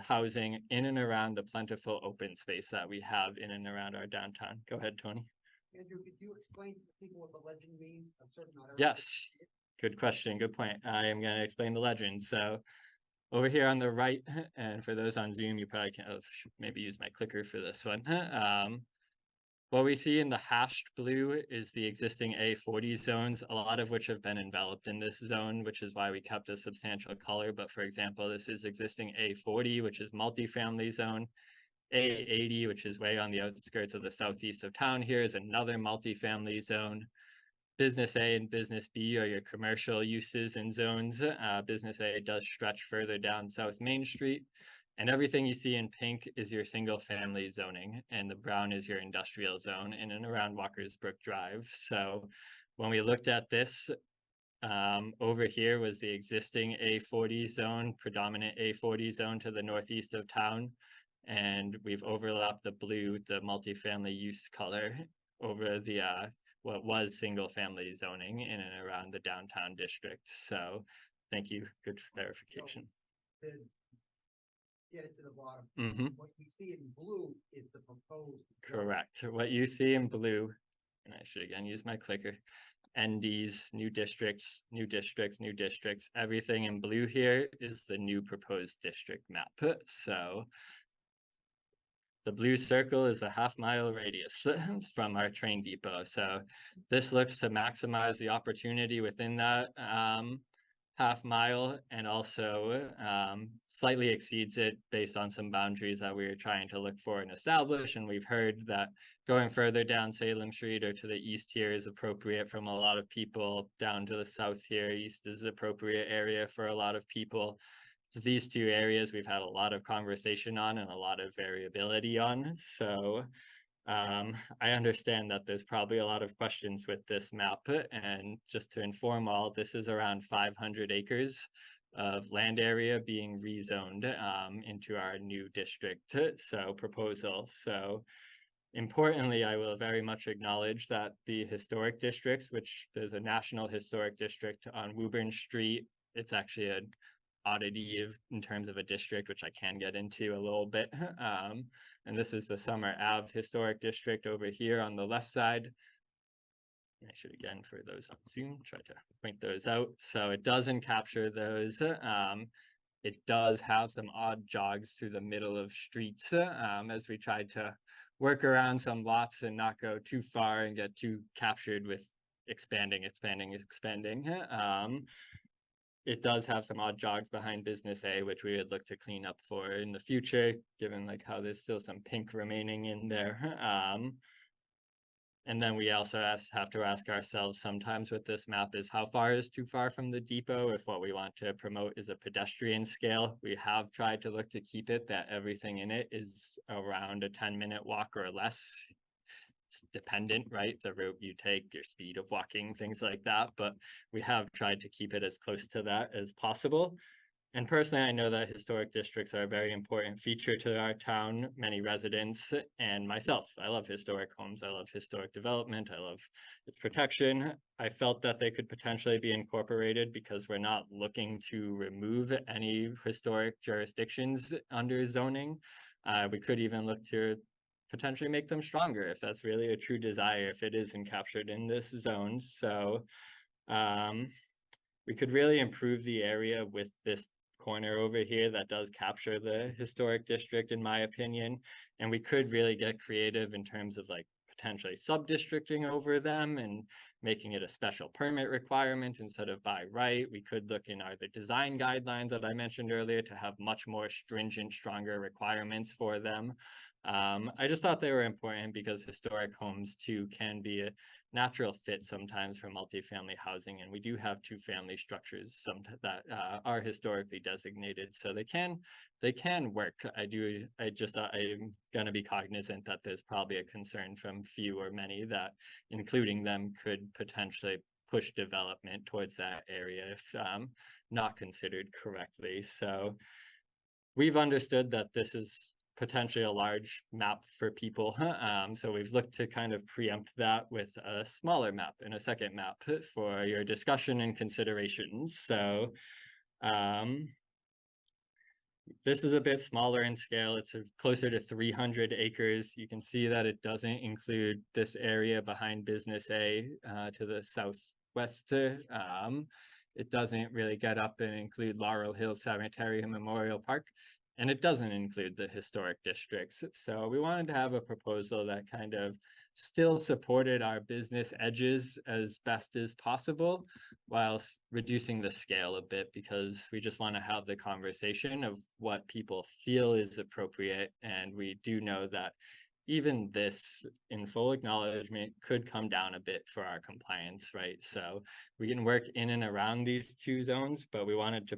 housing in and around the plentiful open space that we have in and around our downtown. Go ahead, Tony. Andrew, could you explain to people what the legend means? I'm certain not everyone. Yes, good question, good point. I am going to explain the legend. So over here on the right, and for those on Zoom, you probably can maybe use my clicker for this one. What we see in the hashed blue is the existing A40 zones, a lot of which have been enveloped in this zone, which is why we kept a substantial color. But for example, this is existing A40, which is multifamily zone. A80, which is way on the outskirts of the southeast of town here, is another multifamily zone. Business A and Business B are your commercial uses and zones. Business A does stretch further down South Main Street. And everything you see in pink is your single family zoning, and the brown is your industrial zone in and around Walkersbrook Drive. So when we looked at this, over here was the existing A40 zone, predominant A40 zone to the northeast of town. And we've overlapped the blue, the multifamily use color, over the what was single family zoning in and around the downtown district. So thank you, good clarification. Get it to the bottom. Mm-hmm. What you see in blue is the proposed. Correct. What you see in blue, and I should again use my clicker, NDs, new districts, new districts, new districts. Everything in blue here is the new proposed district map. So the blue circle is the half-mile radius from our train depot. So this looks to maximize the opportunity within that half mile, and also slightly exceeds it based on some boundaries that we were trying to look for and establish. And we've heard that going further down Salem Street or to the east here is appropriate from a lot of people. Down to the south here, east is appropriate area for a lot of people. So these 2 areas we've had a lot of conversation on and a lot of variability on. So I understand that there's probably a lot of questions with this map, and just to inform all, this is around 500 acres of land area being rezoned into our new district proposal. So importantly, I will very much acknowledge that the historic districts, which there's a national historic district on Woburn Street, it's actually an oddity in terms of a district, which I can get into a little bit. And this is the Summer Ave Historic District over here on the left side. I should again, for those on Zoom, try to point those out. So it doesn't capture those. It does have some odd jogs through the middle of streets as we tried to work around some lots and not go too far and get too captured with expanding. It does have some odd jogs behind Business A, which we would look to clean up for in the future, given like how there's still some pink remaining in there. And then we also have to ask ourselves sometimes with this map is how far is too far from the depot if what we want to promote is a pedestrian scale. We have tried to look to keep it that everything in it is around a 10-minute walk or less. It's dependent, right? The route you take, your speed of walking, things like that. But we have tried to keep it as close to that as possible. And personally, I know that historic districts are a very important feature to our town, many residents and myself. I love historic homes. I love historic development. I love its protection. I felt that they could potentially be incorporated because we're not looking to remove any historic jurisdictions under zoning. We could even look to potentially make them stronger if that's really a true desire, if it isn't captured in this zone. So we could really improve the area with this corner over here that does capture the historic district, in my opinion. And we could really get creative in terms of like potentially sub-districting over them and making it a special permit requirement instead of by right. We could look in the design guidelines that I mentioned earlier to have much more stringent, stronger requirements for them. I just thought they were important because historic homes too can be a natural fit sometimes for multifamily housing, and we do have two family structures that are historically designated, so they can work. I'm going to be cognizant that there's probably a concern from few or many that including them could potentially push development towards that area if not considered correctly. So we've understood that this is potentially a large map for people. So we've looked to kind of preempt that with a smaller map and a second map for your discussion and considerations. So this is a bit smaller in scale. It's closer to 300 acres. You can see that it doesn't include this area behind Business A to the southwest. It doesn't really get up and include Laurel Hill Cemetery and Memorial Park. And it doesn't include the historic districts. So we wanted to have a proposal that kind of still supported our business edges as best as possible, while reducing the scale a bit, because we just want to have the conversation of what people feel is appropriate. And we do know that even this, in full acknowledgement, could come down a bit for our compliance, right? So we can work in and around these two zones, but we wanted to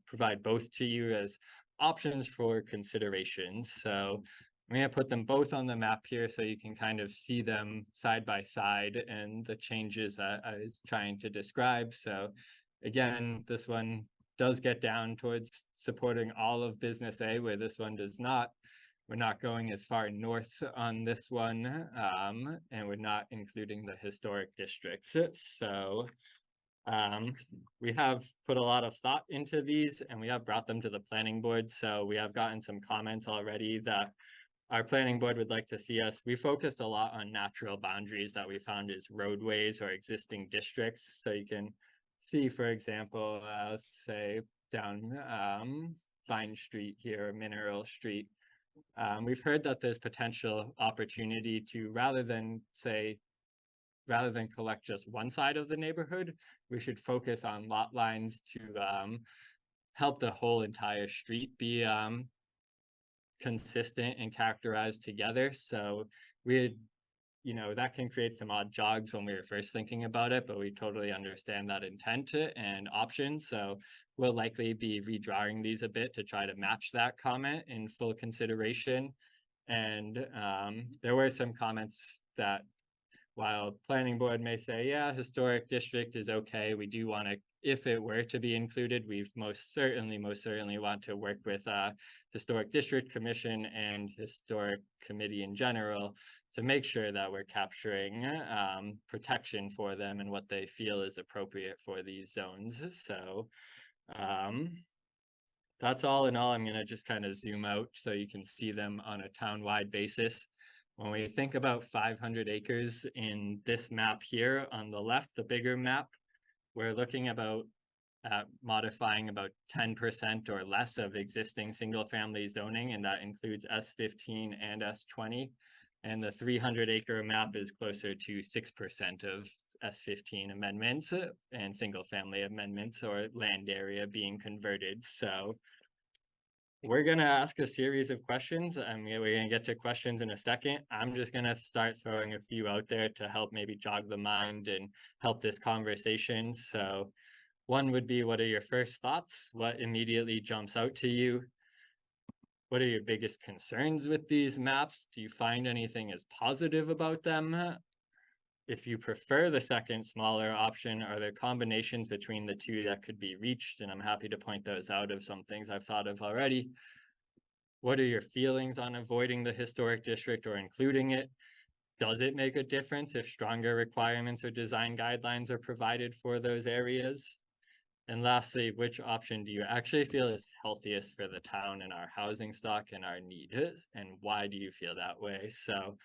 provide both to you as options for consideration. So I'm going to put them both on the map here so you can kind of see them side by side and the changes that I was trying to describe. So again, this one does get down towards supporting all of Business A, where this one does not. We're not going as far north on this one, and we're not including the historic districts. So we have put a lot of thought into these, and we have brought them to the planning board. So we have gotten some comments already that our planning board would like to see us. We focused a lot on natural boundaries that we found as roadways or existing districts. So you can see, for example, let's say down Vine Street here, Mineral Street. We've heard that there's potential opportunity to, rather than collect just one side of the neighborhood, we should focus on lot lines to help the whole entire street be consistent and characterized together. So that can create some odd jogs when we were first thinking about it, but we totally understand that intent and option. So we'll likely be redrawing these a bit to try to match that comment in full consideration. And there were some comments that, while planning board may say, yeah, historic district is okay, we do want to, if it were to be included, we most certainly want to work with Historic District Commission and Historic Committee in general to make sure that we're capturing protection for them and what they feel is appropriate for these zones. So that's all in all. I'm going to just kind of zoom out so you can see them on a town-wide basis. When we think about 500 acres in this map here on the left, the bigger map, we're looking at modifying about 10% or less of existing single-family zoning, and that includes S15 and S20. And the 300-acre map is closer to 6% of S15 amendments and single-family amendments or land area being converted. So we're going to ask a series of questions. We're going to get to questions in a second. I'm just going to start throwing a few out there to help maybe jog the mind and help this conversation. So one would be, what are your first thoughts? What immediately jumps out to you? What are your biggest concerns with these maps? Do you find anything as positive about them? if you prefer the second smaller option, are there combinations between the two that could be reached? And I'm happy to point those out of some things I've thought of already. What are your feelings on avoiding the historic district or including it? Does it make a difference if stronger requirements or design guidelines are provided for those areas? And lastly, which option do you actually feel is healthiest for the town and our housing stock and our needs? And why do you feel that way? So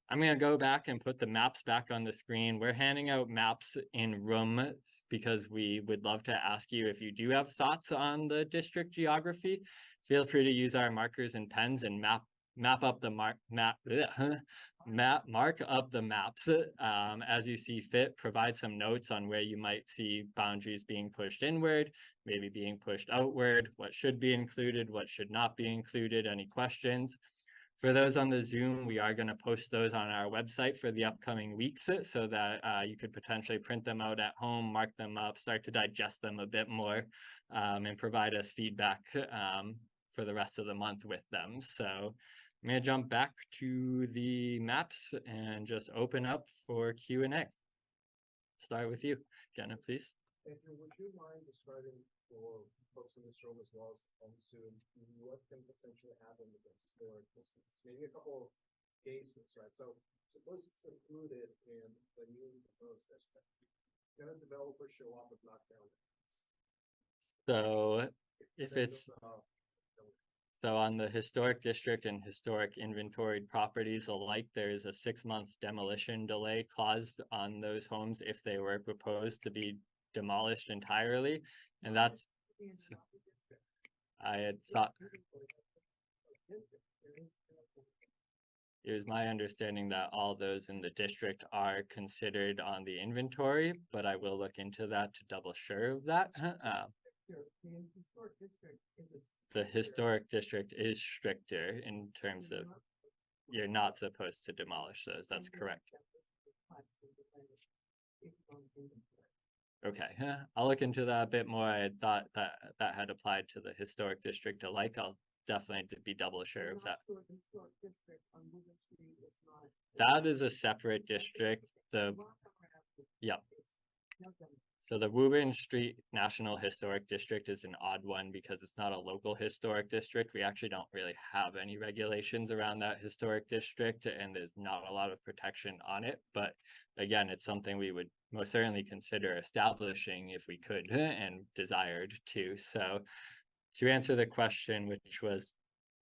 I'm going to go back and put the maps back on the screen. We're handing out maps in room because we would love to ask you if you do have thoughts on the district geography. Feel free to use our markers and pens and mark up the maps as you see fit. Provide some notes on where you might see boundaries being pushed inward, maybe being pushed outward, what should be included, what should not be included, any questions. For those on the Zoom, we are going to post those on our website for the upcoming weeks so that you could potentially print them out at home, mark them up, start to digest them a bit more, and provide us feedback for the rest of the month with them. So I'm going to jump back to the maps and just open up for Q&A. Start with you, Jenna, please. Andrew, would you mind describing for folks in this room as well as on Zoom what can potentially happen with the historic distance? Maybe a couple of cases, right? So suppose it's included in the new proposed district. Can a developer show up and knock down the house? So if it's so on the historic district and historic inventoried properties alike, there is a 6-month demolition delay clause on those homes if they were proposed to be demolished entirely. And that's, I had thought, it was my understanding that all those in the district are considered on the inventory, but I will look into that to double sure of that. The historic district is stricter in terms of you're not supposed to demolish those. That's correct. Okay, I'll look into that a bit more. I had thought that that had applied to the historic district alike. I'll definitely be double sure of that. That is a separate district. Yep. So the Woburn Street National Historic District is an odd one because it's not a local historic district. We actually don't really have any regulations around that historic district, and there's not a lot of protection on it. But again, it's something we would most certainly consider establishing if we could and desired to. So to answer the question, which was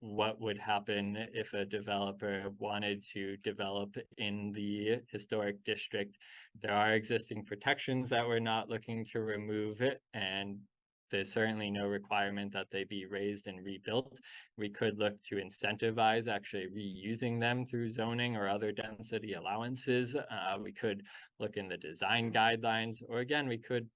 what would happen if a developer wanted to develop in the historic district, there are existing protections that we're not looking to remove it, and there's certainly no requirement that they be raised and rebuilt. We could look to incentivize actually reusing them through zoning or other density allowances. We could look in the design guidelines, or again, we could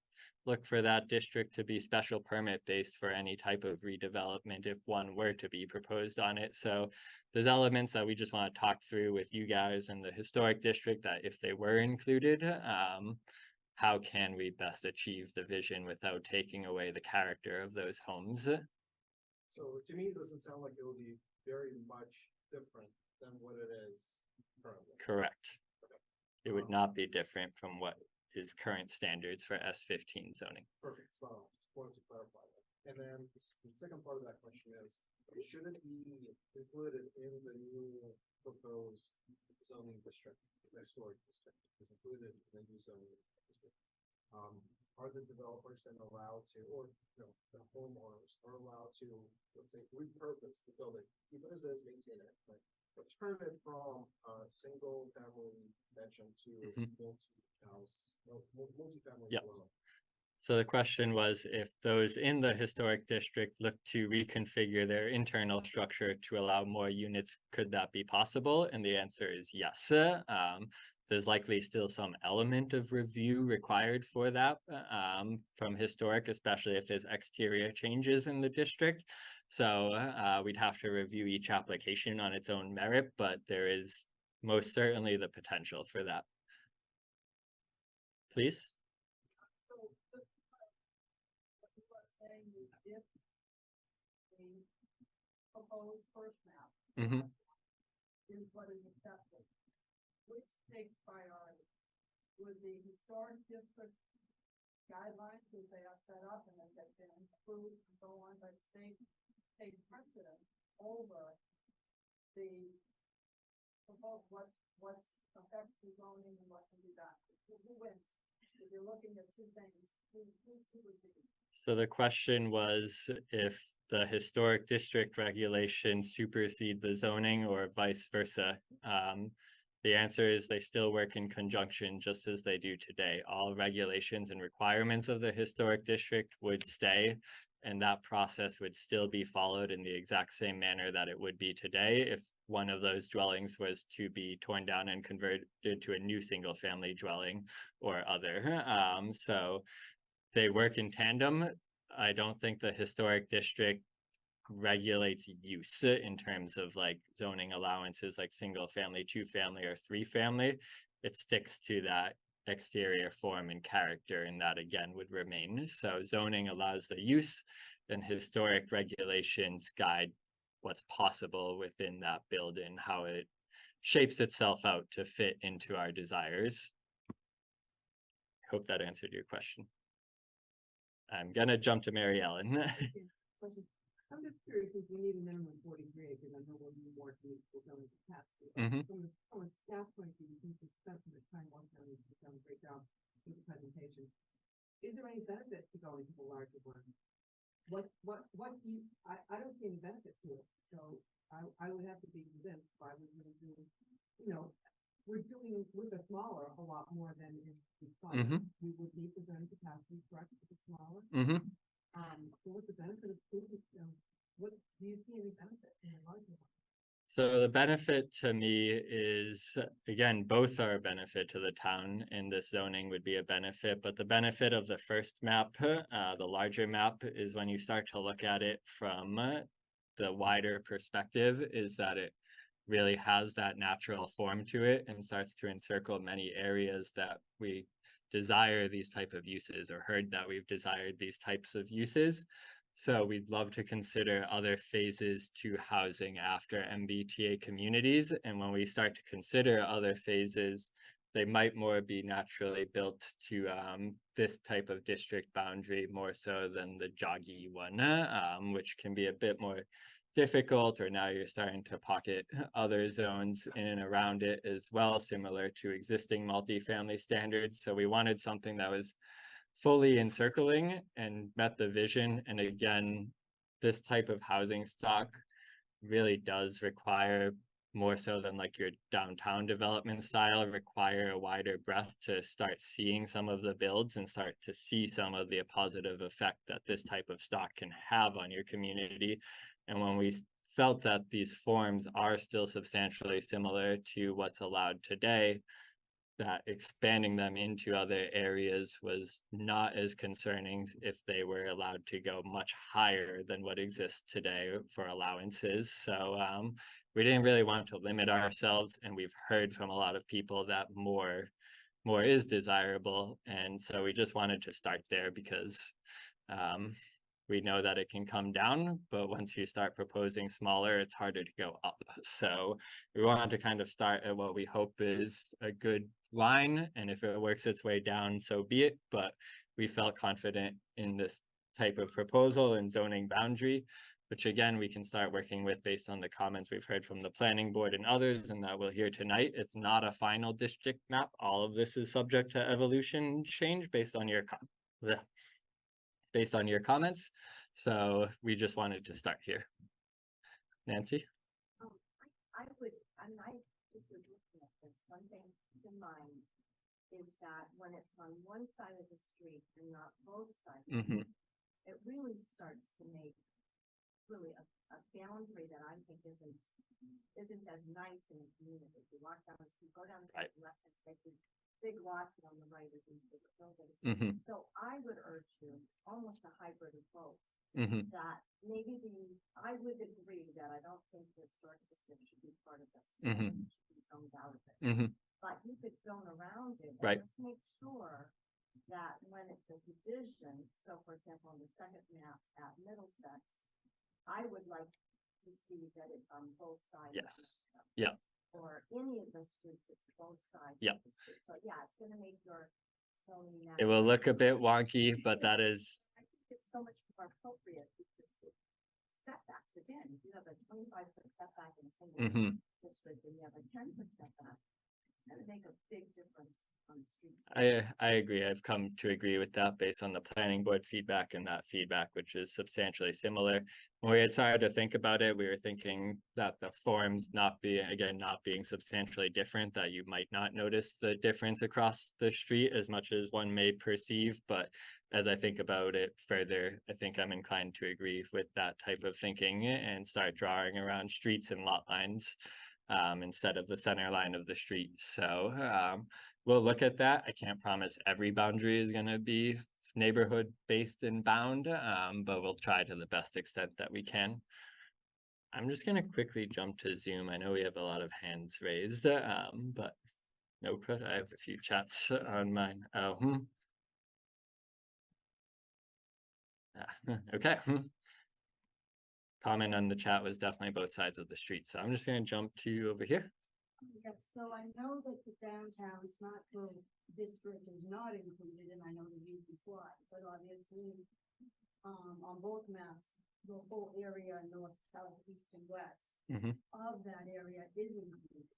look for that district to be special permit based for any type of redevelopment if one were to be proposed on it. So there's elements that we just want to talk through with you guys in the historic district that if they were included, how can we best achieve the vision without taking away the character of those homes? So to me, it doesn't sound like it will be very much different than what it is currently. Correct. Okay. It would not be different from what is current standards for S15 zoning. Perfect. So just wanted to clarify that. And then the second part of that question is, should it be included in the new proposed zoning district, the historic district is included in the new zoning district? Are the developers then allowed to, or the homeowners are allowed to, let's say, repurpose the building, keep it as is, maintain it, but turn it from a single family mansion to multi-family. Yep. So the question was if those in the historic district look to reconfigure their internal structure to allow more units, could that be possible? And the answer is yes. There's likely still some element of review required for that from historic, especially if there's exterior changes in the district. So we'd have to review each application on its own merit, but there is most certainly the potential for that. Please. If the proposed first map Mm-hmm. is what is accepted, which takes priority? would the historic district guidelines that they are set up and that they've been approved and so on by the state take precedent over the what's affects the zoning and what can be done? Who wins? If you're looking at two things, who's superseding? So the question was if the historic district regulations supersede the zoning or vice versa. The answer is they still work in conjunction just as they do today. All regulations and requirements of the historic district would stay, and that process would still be followed in the exact same manner that it would be today if one of those dwellings was to be torn down and converted to a new single family dwelling or other. So they work in tandem. I don't think the historic district regulates use in terms of like zoning allowances like single family, 2-family, or 3-family. It sticks to that exterior form and character, and that again would remain. So zoning allows the use, and historic regulations guide what's possible within that building, how it shapes itself out to fit into our desires. Hope that answered your question. I'm gonna jump to Mary Ellen. Question. I'm just curious, if we need a minimum of 43 acres, I know we'll need more to meet the zoning capacity. Mhm. From a staff point of view, since you spent some time working on this, you've done a great job with the presentation. Is there any benefit to going to the larger one? What do you, I don't see any benefit to it, so I would have to be convinced why we wouldn't do, you know, we're doing with a smaller a lot more than is required. Mhm. We would need the zoning capacity, correct, with the smaller. So what's the benefit of doing, what, do you see any benefit in the larger one? So the benefit to me is, again, both are a benefit to the town, and this zoning would be a benefit, but the benefit of the first map, the larger map, is when you start to look at it from the wider perspective, is that it really has that natural form to it and starts to encircle many areas that we desire these type of uses, or heard that we've desired these types of uses. So we'd love to consider other phases to housing after MBTA communities. And when we start to consider other phases, they might more be naturally built to this type of district boundary more so than the joggy one, which can be a bit more difficult, or now you're starting to pocket other zones in and around it as well, similar to existing multifamily standards. So we wanted something that was fully encircling and met the vision. And again, this type of housing stock really does require, more so than like your downtown development style, require a wider breadth to start seeing some of the builds and start to see some of the positive effect that this type of stock can have on your community. And when we felt that these forms are still substantially similar to what's allowed today, that expanding them into other areas was not as concerning if they were allowed to go much higher than what exists today for allowances. So we didn't really want to limit ourselves, and we've heard from a lot of people that more is desirable. And so we just wanted to start there because we know that it can come down, but once you start proposing smaller, it's harder to go up. So we wanted to kind of start at what we hope is a good line, and if it works its way down, so be it. But we felt confident in this type of proposal and zoning boundary, which again, we can start working with based on the comments we've heard from the planning board and others, and that we'll hear tonight. It's not a final district map. All of this is subject to evolution change based on your comments. So we just wanted to start here. Nancy? I just was looking at this, one thing to keep in mind is that when it's on one side of the street and not both sides of the street, it really starts to make really a boundary that I think isn't as nice in a community. You walk down the street, go down the street, left and right, big lots, and on the right are these bigger buildings. So I would urge you, almost a hybrid of both. That maybe I would agree that I don't think the historic district should be part of this. It should be zoned out of it. But you could zone around it and just make sure that when it's a division, so for example, on the second map at Middlesex, I would like to see that it's on both sides. Yes. Yeah. or any of the streets, it's both sides. Yep. of the street. So yeah, it's gonna make your zoning. It will look a bit wonky, but that is, I think it's so much more appropriate because the setbacks, again, if you have a 25-foot setback in a single Mhm. district and you have a 10-foot setback, it's gonna make a big difference on the streets. I agree. I've come to agree with that based on the planning board feedback and that feedback, which is substantially similar. When we had started to think about it, we were thinking that the forms not being substantially different, that you might not notice the difference across the street as much as one may perceive. But as I think about it further, I think I'm inclined to agree with that type of thinking and start drawing around streets and lot lines instead of the center line of the street. So we'll look at that. I can't promise every boundary is going to be neighborhood based and bound, but we'll try to the best extent that we can. I'm just going to quickly jump to Zoom. I know we have a lot of hands raised, but no, I have a few chats on mine. Oh, okay. Comment on the chat was definitely both sides of the street. So I'm just going to jump to over here. Yes, so I know that the downtown Smartgrove district is not included, and I know the reasons why, but obviously, on both maps, the whole area, north, south, east, and west Mhm. of that area is included.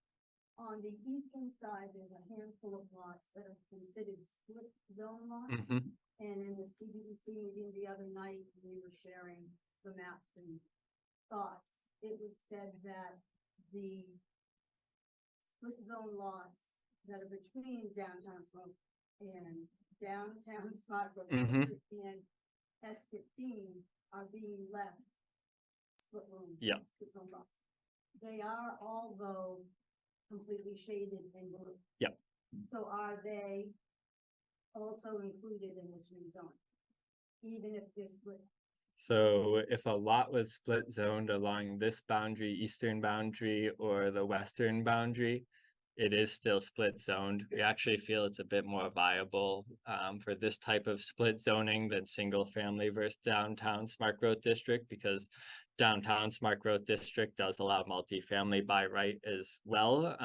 On the eastern side, there's a handful of lots that are considered split zone lots. Mhm. And in the CBDC meeting the other night, we were sharing the maps and thoughts. It was said that the split zone lots that are between downtown Smoke and downtown Smartgrove Mhm. and S15 are being left split zones. Yeah. Split zone lots. They are all though completely shaded in blue. Yep. So are they also included in this rezone? Even if they're split? So if a lot was split zoned along this boundary, eastern boundary, or the western boundary, it is still split zoned. We actually feel it's a bit more viable for this type of split zoning than single family versus downtown smart growth district, because downtown smart growth district does allow multifamily by right as well.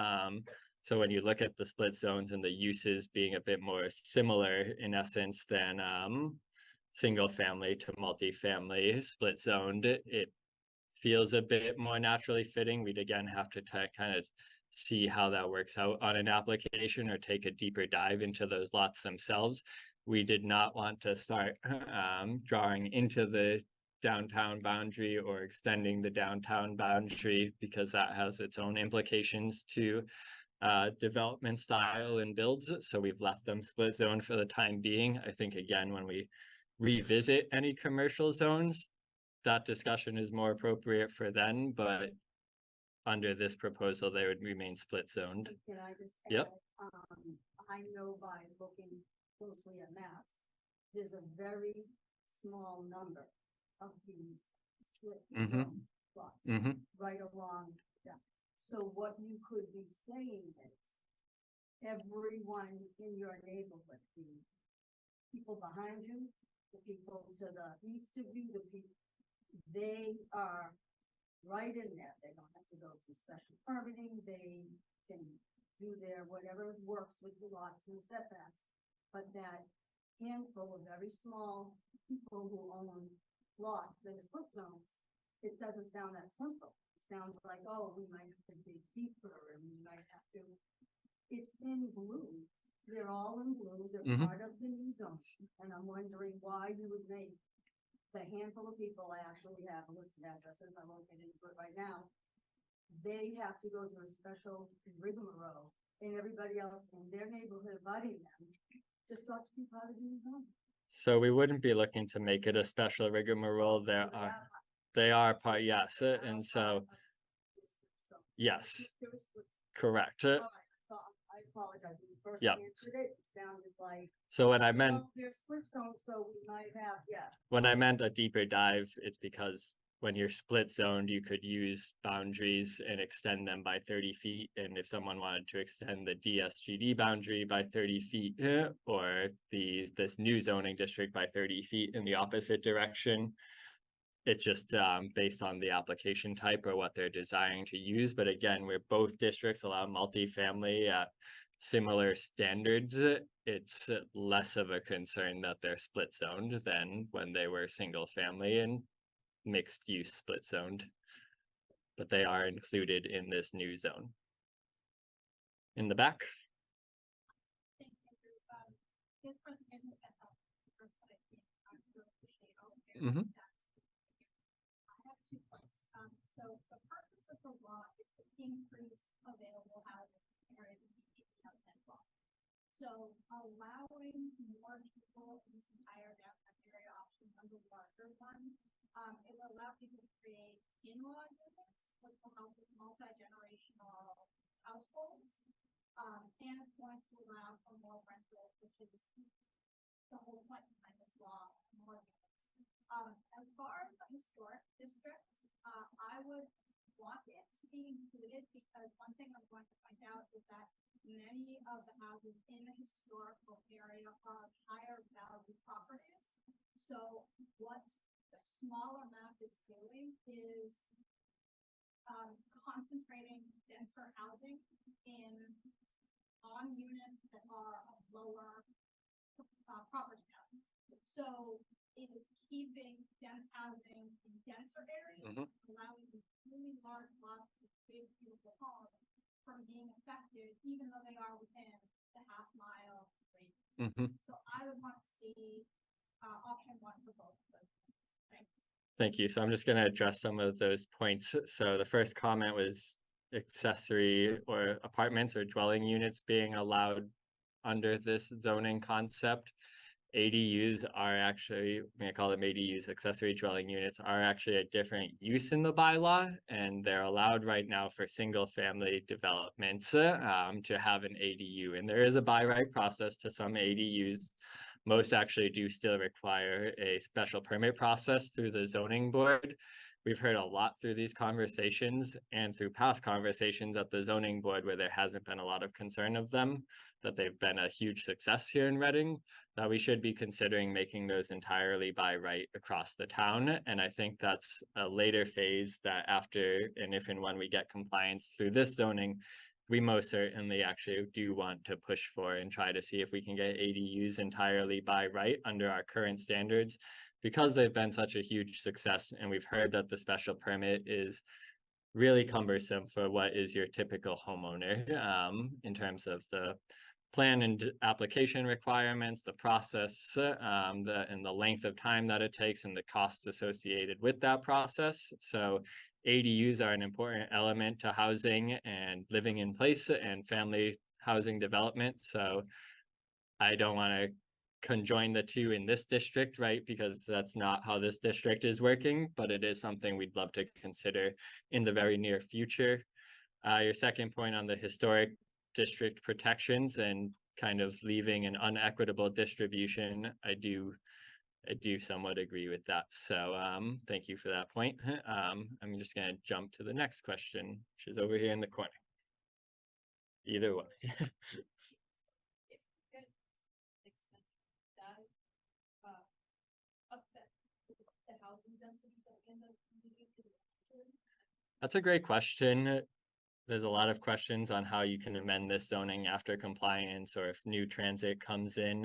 So when you look at the split zones and the uses being a bit more similar in essence than single family to multifamily split zoned, it feels a bit more naturally fitting. We'd again have to kind of see how that works out on an application or take a deeper dive into those lots themselves. We did not want to start drawing into the downtown boundary or extending the downtown boundary, because that has its own implications to development style and builds. So we've left them split zone for the time being. I think again, when we revisit any commercial zones, that discussion is more appropriate for then, but under this proposal, they would remain split zoned. So can I just Yep. add, I know by looking closely at maps, there's a very small number of these split zone lots right along that. So what you could be saying is everyone in your neighborhood, the people behind you, the people to the east of you, the people, they are right in there. They don't have to go through special permitting. They can do their whatever works with the lots and setbacks. But that handful of very small people who own lots that are split zones, it doesn't sound that simple. It sounds like, oh, we might have to dig deeper and we might have to. It's in blue. They're all in blue. They're part of the new zone. And I'm wondering why you would make the handful of people, I actually have a list of addresses, I won't get into it right now. They have to go through a special rigmarole, and everybody else in their neighborhood abutting them just got to be part of the new zone. So we wouldn't be looking to make it a special rigmarole. They are part, yes, and so, yes, correct. I apologize, when you first Yep. answered it, it sounded like. So when I meant, Well, they're split zones, so we might have, yeah. when I meant a deeper dive, it's because when you're split zoned, you could use boundaries and extend them by 30 feet. And if someone wanted to extend the DSGD boundary by 30 feet, or this new zoning district by 30 feet in the opposite direction, It's just based on the application type or what they're desiring to use. But again, where both districts allow multifamily at similar standards, it's less of a concern that they're split zoned than when they were single family and mixed use split zoned. But they are included in this new zone. In the back. Mm-hmm. I have 2 points. So the purpose of the law is to increase available housing area in the downtown law. So allowing more people in this entire downtown area option on the larger one, it will allow people to create in-law units, which will help with multi-generational households. And it's going to allow for more rentals, which is the whole point behind this law, more units. As far as the historic district, I would want it to be included because one thing I'm going to point out is that many of the houses in the historical area are higher value properties. So what the smaller map is doing is concentrating denser housing on units that are of lower property value. So it is keeping dense housing in denser areas, allowing these really large lots of big, beautiful homes from being affected, even though they are within the half-mile radius. So I would want to see option 1 for both of those. Thank you. So I'm just going to address some of those points. So the first comment was accessory or apartments or dwelling units being allowed under this zoning concept. ADUs are actually, I call them ADUs, accessory dwelling units, are actually a different use in the bylaw, and they're allowed right now for single family developments to have an ADU. And there is a by right process to some ADUs. Most actually do still require a special permit process through the zoning board. We've heard a lot through these conversations and through past conversations at the zoning board where there hasn't been a lot of concern of them, that they've been a huge success here in Reading, that we should be considering making those entirely by right across the town. And I think that's a later phase that after, and if and when we get compliance through this zoning, we most certainly actually do want to push for and try to see if we can get ADUs entirely by right under our current standards, because they've been such a huge success. And we've heard that the special permit is really cumbersome for what is your typical homeowner in terms of the plan and application requirements, the process, and the length of time that it takes and the costs associated with that process. So ADUs are an important element to housing and living in place and family housing development. So I don't want to conjoin the two in this district, right? Because that's not how this district is working, but it is something we'd love to consider in the very near future. Your second point on the historic district protections and kind of leaving an unequitable distribution, I do somewhat agree with that. So thank you for that point. I'm just going to jump to the next question, which is over here in the corner. Either way. That's a great question. There's a lot of questions on how you can amend this zoning after compliance or if new transit comes in.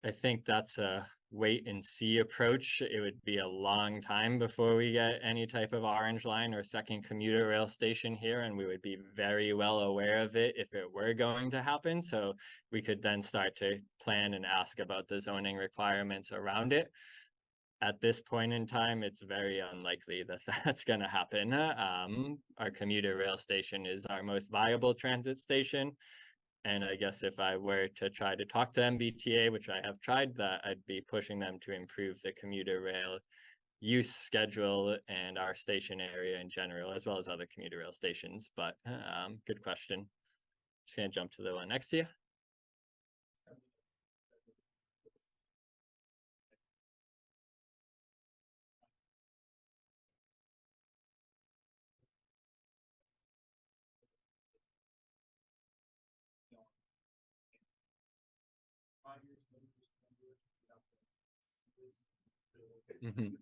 I think that's a wait and see approach. It would be a long time before we get any type of orange line or second commuter rail station here, and we would be very well aware of it if it were going to happen. So we could then start to plan and ask about the zoning requirements around it. At this point in time, it's very unlikely that that's going to happen. Our commuter rail station is our most viable transit station. And I guess if I were to try to talk to MBTA, which I have tried, that I'd be pushing them to improve the commuter rail use schedule and our station area in general, as well as other commuter rail stations. But good question. Just going to jump to the one next to you. Mhm.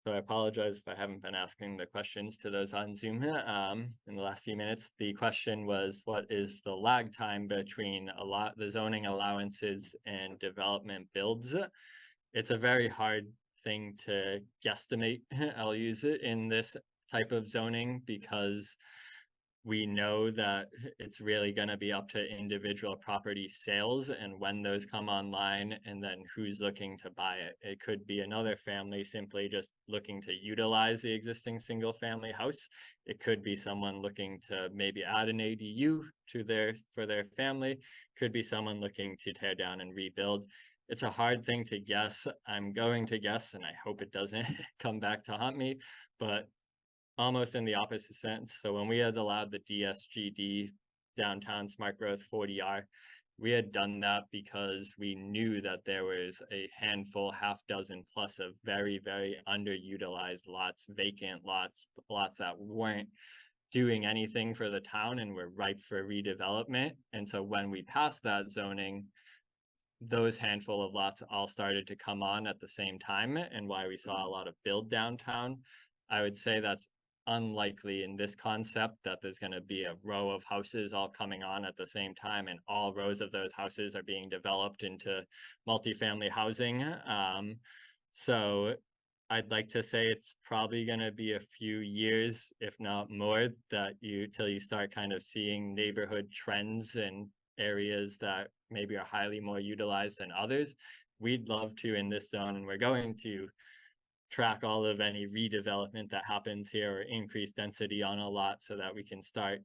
So I apologize if I haven't been asking the questions to those on Zoom in the last few minutes. The question was, what is the lag time between the zoning allowances and development builds? It's a very hard thing to guesstimate. I'll use it in this type of zoning because we know that it's really going to be up to individual property sales and when those come online and then who's looking to buy it. It could be another family simply just looking to utilize the existing single family house. It could be someone looking to maybe add an ADU for their family. Could be someone looking to tear down and rebuild. It's a hard thing to guess. I'm going to guess, and I hope it doesn't come back to haunt me, but almost in the opposite sense. So when we had allowed the DSGD, downtown smart growth 40R, we had done that because we knew that there was a handful, half dozen plus of very, very underutilized lots, vacant lots, lots that weren't doing anything for the town and were ripe for redevelopment. And so when we passed that zoning, those handful of lots all started to come on at the same time, and why we saw a lot of build downtown. I would say that's unlikely in this concept that there's going to be a row of houses all coming on at the same time and all rows of those houses are being developed into multifamily housing. So I'd like to say it's probably going to be a few years, if not more, till you start kind of seeing neighborhood trends and areas that maybe are highly more utilized than others. We'd love to in this zone, and we're going to track all of any redevelopment that happens here or increased density on a lot so that we can start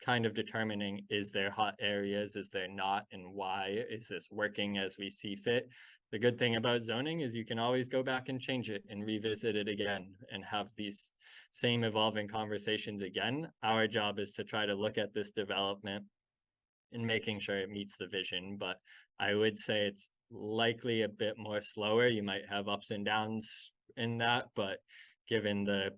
kind of determining, is there hot areas, is there not, and why? Is this working as we see fit? The good thing about zoning is you can always go back and change it and revisit it again and have these same evolving conversations again. Our job is to try to look at this development and making sure it meets the vision, but I would say it's likely a bit more slower. You might have ups and downs in that, but given the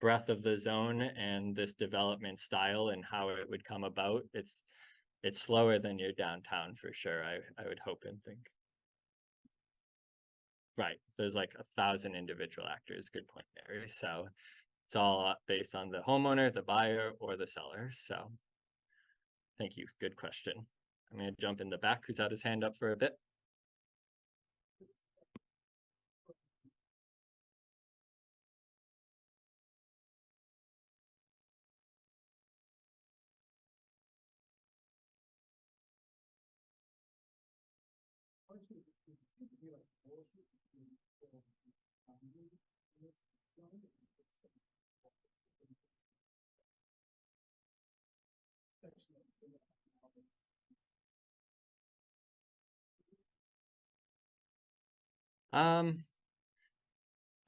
breadth of the zone and this development style and how it would come about, it's slower than your downtown for sure. I would hope and think. Right, there's like 1,000 individual actors. Good point, Mary. So it's all based on the homeowner, the buyer, or the seller. So thank you. Good question. I'm going to jump in the back. Who's had his hand up for a bit?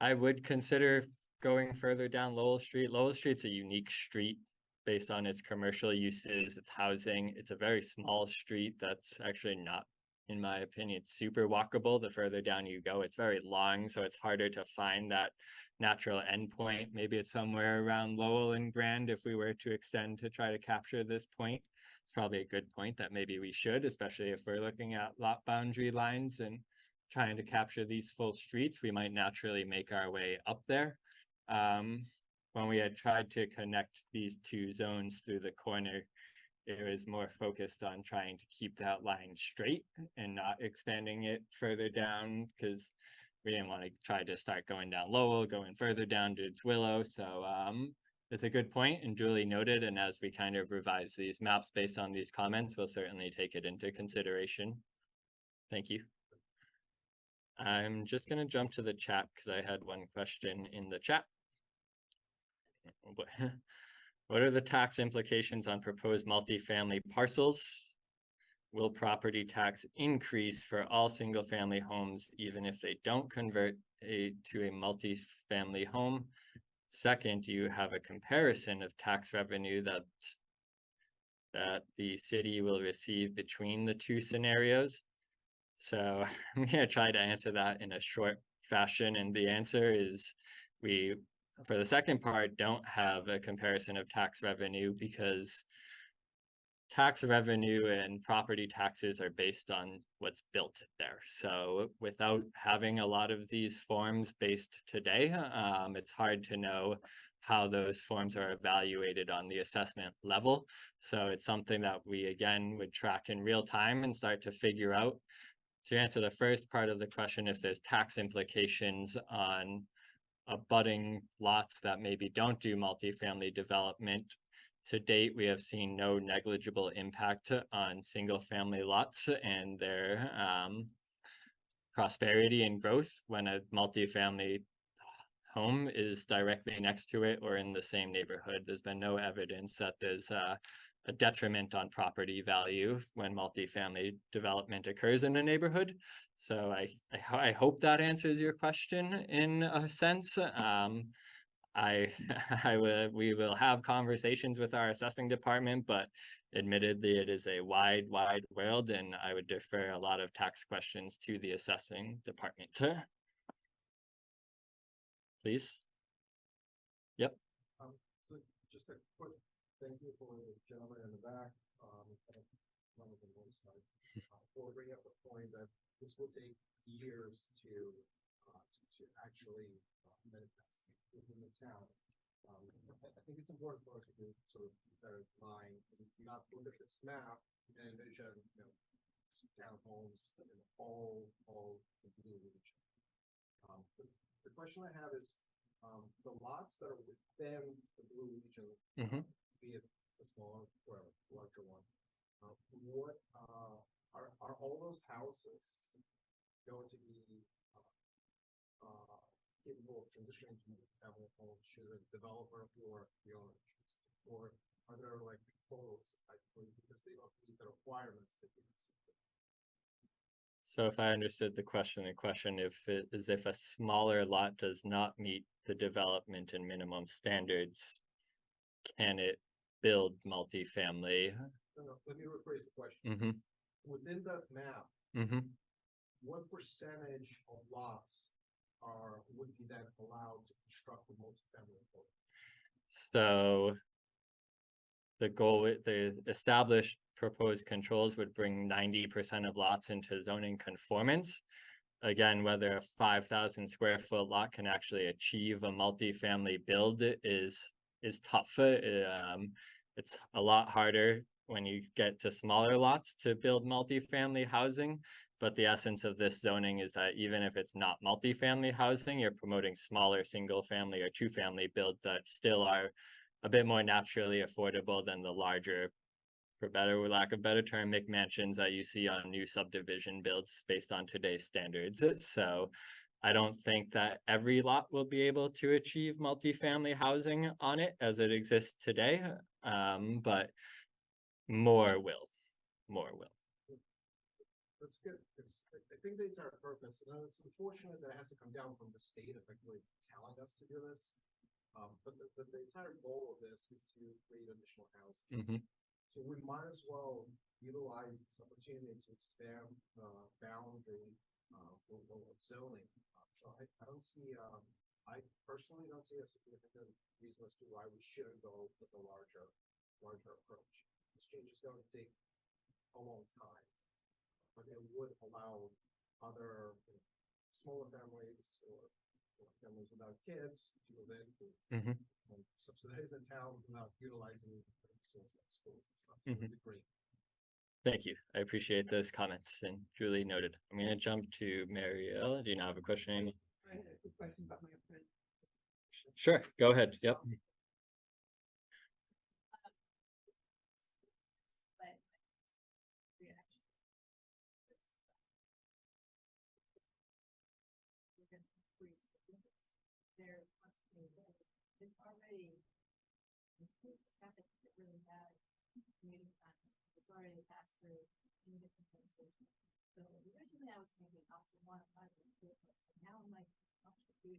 I would consider going further down Lowell Street. Lowell Street's a unique street based on its commercial uses, its housing. It's a very small street that's actually not, in my opinion, super walkable. The further down you go, it's very long, so it's harder to find that natural endpoint. Maybe it's somewhere around Lowell and Grand if we were to extend to try to capture this point. It's probably a good point that maybe we should, especially if we're looking at lot boundary lines and trying to capture these full streets. We might naturally make our way up there. When we had tried to connect these two zones through the corner, it was more focused on trying to keep that line straight and not expanding it further down, because we didn't want to try to start going down Lowell, going further down to Willow. So it's a good point and duly noted. And as we kind of revise these maps based on these comments, we'll certainly take it into consideration. Thank you. I'm just going to jump to the chat because I had one question in the chat. What are the tax implications on proposed multifamily parcels? Will property tax increase for all single family homes even if they don't convert to a multifamily home? Second, do you have a comparison of tax revenue that the city will receive between the two scenarios? So I'm going to try to answer that in a short fashion. And the answer is we, for the second part, don't have a comparison of tax revenue because tax revenue and property taxes are based on what's built there. So without having a lot of these forms based today, it's hard to know how those forms are evaluated on the assessment level. So it's something that we, again, would track in real time and start to figure out. To answer the first part of the question, if there's tax implications on abutting lots that maybe don't do multifamily development, to date, we have seen no negligible impact on single-family lots and their prosperity and growth when a multifamily home is directly next to it or in the same neighborhood. There's been no evidence that there's a detriment on property value when multifamily development occurs in a neighborhood. So I hope that answers your question in a sense. We will have conversations with our assessing department, but admittedly it is a wide world, and I would defer a lot of tax questions to the assessing department. Please. Yep. So just a quick thank you for the gentleman in the back, one of the one side, for bringing up the point that this will take years to actually manifest within the town. I think it's important for us to sort of bear in mind, not look at this map and envision, townhomes in the whole blue region. The question I have is, the lots that are within the blue region, be it a smaller or a larger one, what are all those houses going to be capable of transitioning to family homes? Should a developer or the owner choose to? Or are there like quotas because they don't meet the requirements that you see? So if I understood the question if a smaller lot does not meet the development and minimum standards, can it build multifamily? No, let me rephrase the question. Within that map, what percentage of lots would be then allowed to construct a multifamily home? So the goal with the established proposed controls would bring 90% of lots into zoning conformance. Again, whether a 5,000 square foot lot can actually achieve a multifamily build is tough. It's a lot harder when you get to smaller lots to build multifamily housing. But the essence of this zoning is that even if it's not multifamily housing, you're promoting smaller single family or two family builds that still are a bit more naturally affordable than the larger, for better or lack of better term, McMansions that you see on new subdivision builds based on today's standards. So I don't think that every lot will be able to achieve multifamily housing on it as it exists today, but more will. That's good, because I think the entire purpose, and it's unfortunate that it has to come down from the state effectively telling us to do this. But the entire goal of this is to create additional housing. So we might as well utilize this opportunity to expand the boundary for zoning. So I don't see, I personally don't see a significant reason as to why we shouldn't go with a larger approach. This change is going to take a long time, but it would allow other smaller families or families without kids to move in, subsidize the town without utilizing resources like schools and stuff. So it'd be great. Thank you. I appreciate those comments and duly noted. I'm going to jump to Marielle. Do you now have a question? I had a quick question about my friend. Sure, go ahead. Yep. It's already traffic that really bad community time. It's already passed through in different places. So originally I was thinking option 1, 5, and 2, but now I'm like option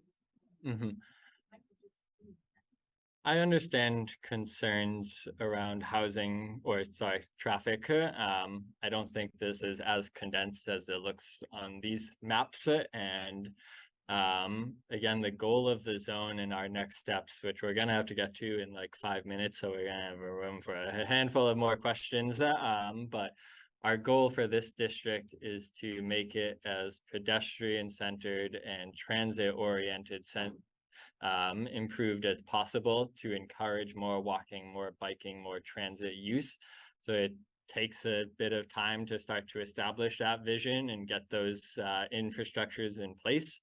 2. I understand concerns around housing traffic. I don't think this is as condensed as it looks on these maps, and Again, the goal of the zone and our next steps, which we're gonna have to get to in like 5 minutes, so we're gonna have a room for a handful of more questions. But our goal for this district is to make it as pedestrian-centered and transit-oriented improved as possible to encourage more walking, more biking, more transit use. So it takes a bit of time to start to establish that vision and get those infrastructures in place.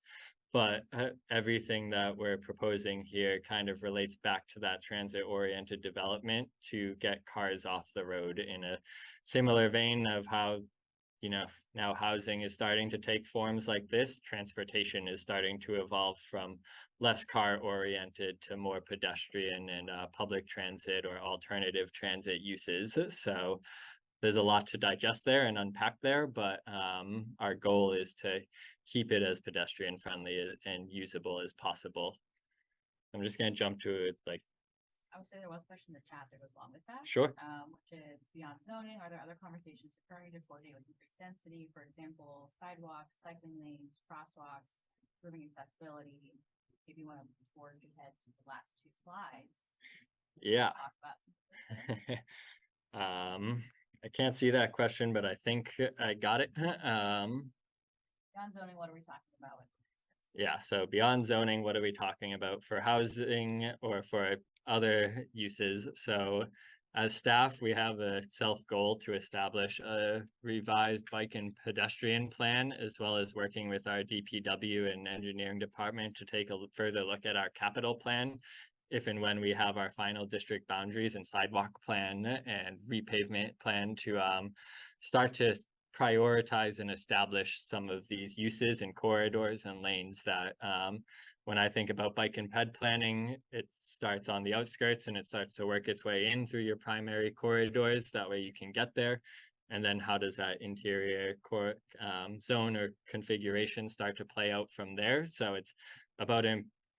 But everything that we're proposing here kind of relates back to that transit-oriented development to get cars off the road in a similar vein of how, you know, now housing is starting to take forms like this. Transportation is starting to evolve from less car-oriented to more pedestrian and public transit or alternative transit uses. So there's a lot to digest there and unpack there, but our goal is to keep it as pedestrian friendly and usable as possible. I'm just gonna jump to it, like, I would say there was a question in the chat that goes along with that. Sure. Which is beyond zoning, are there other conversations occurring to coordinate with increased density, for example, sidewalks, cycling lanes, crosswalks, improving accessibility? If you want to forward ahead to the last two slides. Yeah. Talk about some of those things. I can't see that question, but I think I got it. Beyond zoning, what are we talking about? Yeah, so beyond zoning, what are we talking about for housing or for other uses? So as staff, we have a self-goal to establish a revised bike and pedestrian plan, as well as working with our DPW and engineering department to take a further look at our capital plan if and when we have our final district boundaries and sidewalk plan and repavement plan to start to prioritize and establish some of these uses and corridors and lanes that when I think about bike and ped planning, it starts on the outskirts and it starts to work its way in through your primary corridors. That way you can get there. And then how does that interior zone or configuration start to play out from there? So it's about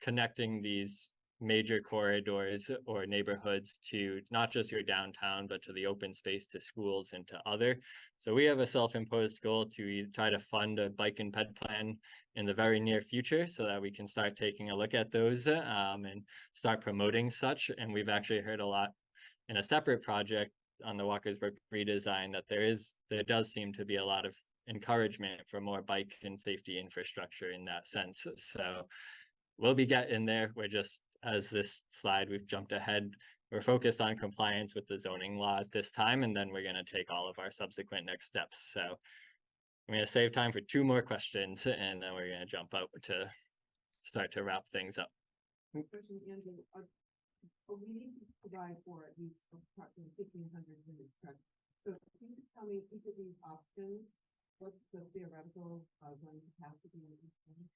connecting these major corridors or neighborhoods to not just your downtown, but to the open space, to schools and to other. So we have a self-imposed goal to try to fund a bike and ped plan in the very near future so that we can start taking a look at those and start promoting such. And we've actually heard a lot in a separate project on the Walkersburg redesign that there does seem to be a lot of encouragement for more bike and safety infrastructure in that sense. So we'll be getting there. We're just, as this slide, we've jumped ahead. We're focused on compliance with the zoning law at this time, and then we're going to take all of our subsequent next steps. So I'm going to save time for 2 more questions, and then we're going to jump out to start to wrap things up. Question, Andrew, we need to provide for at least approximately 1,500 units, correct? So can you just tell me each of these options, what's the theoretical zoning capacity in each one?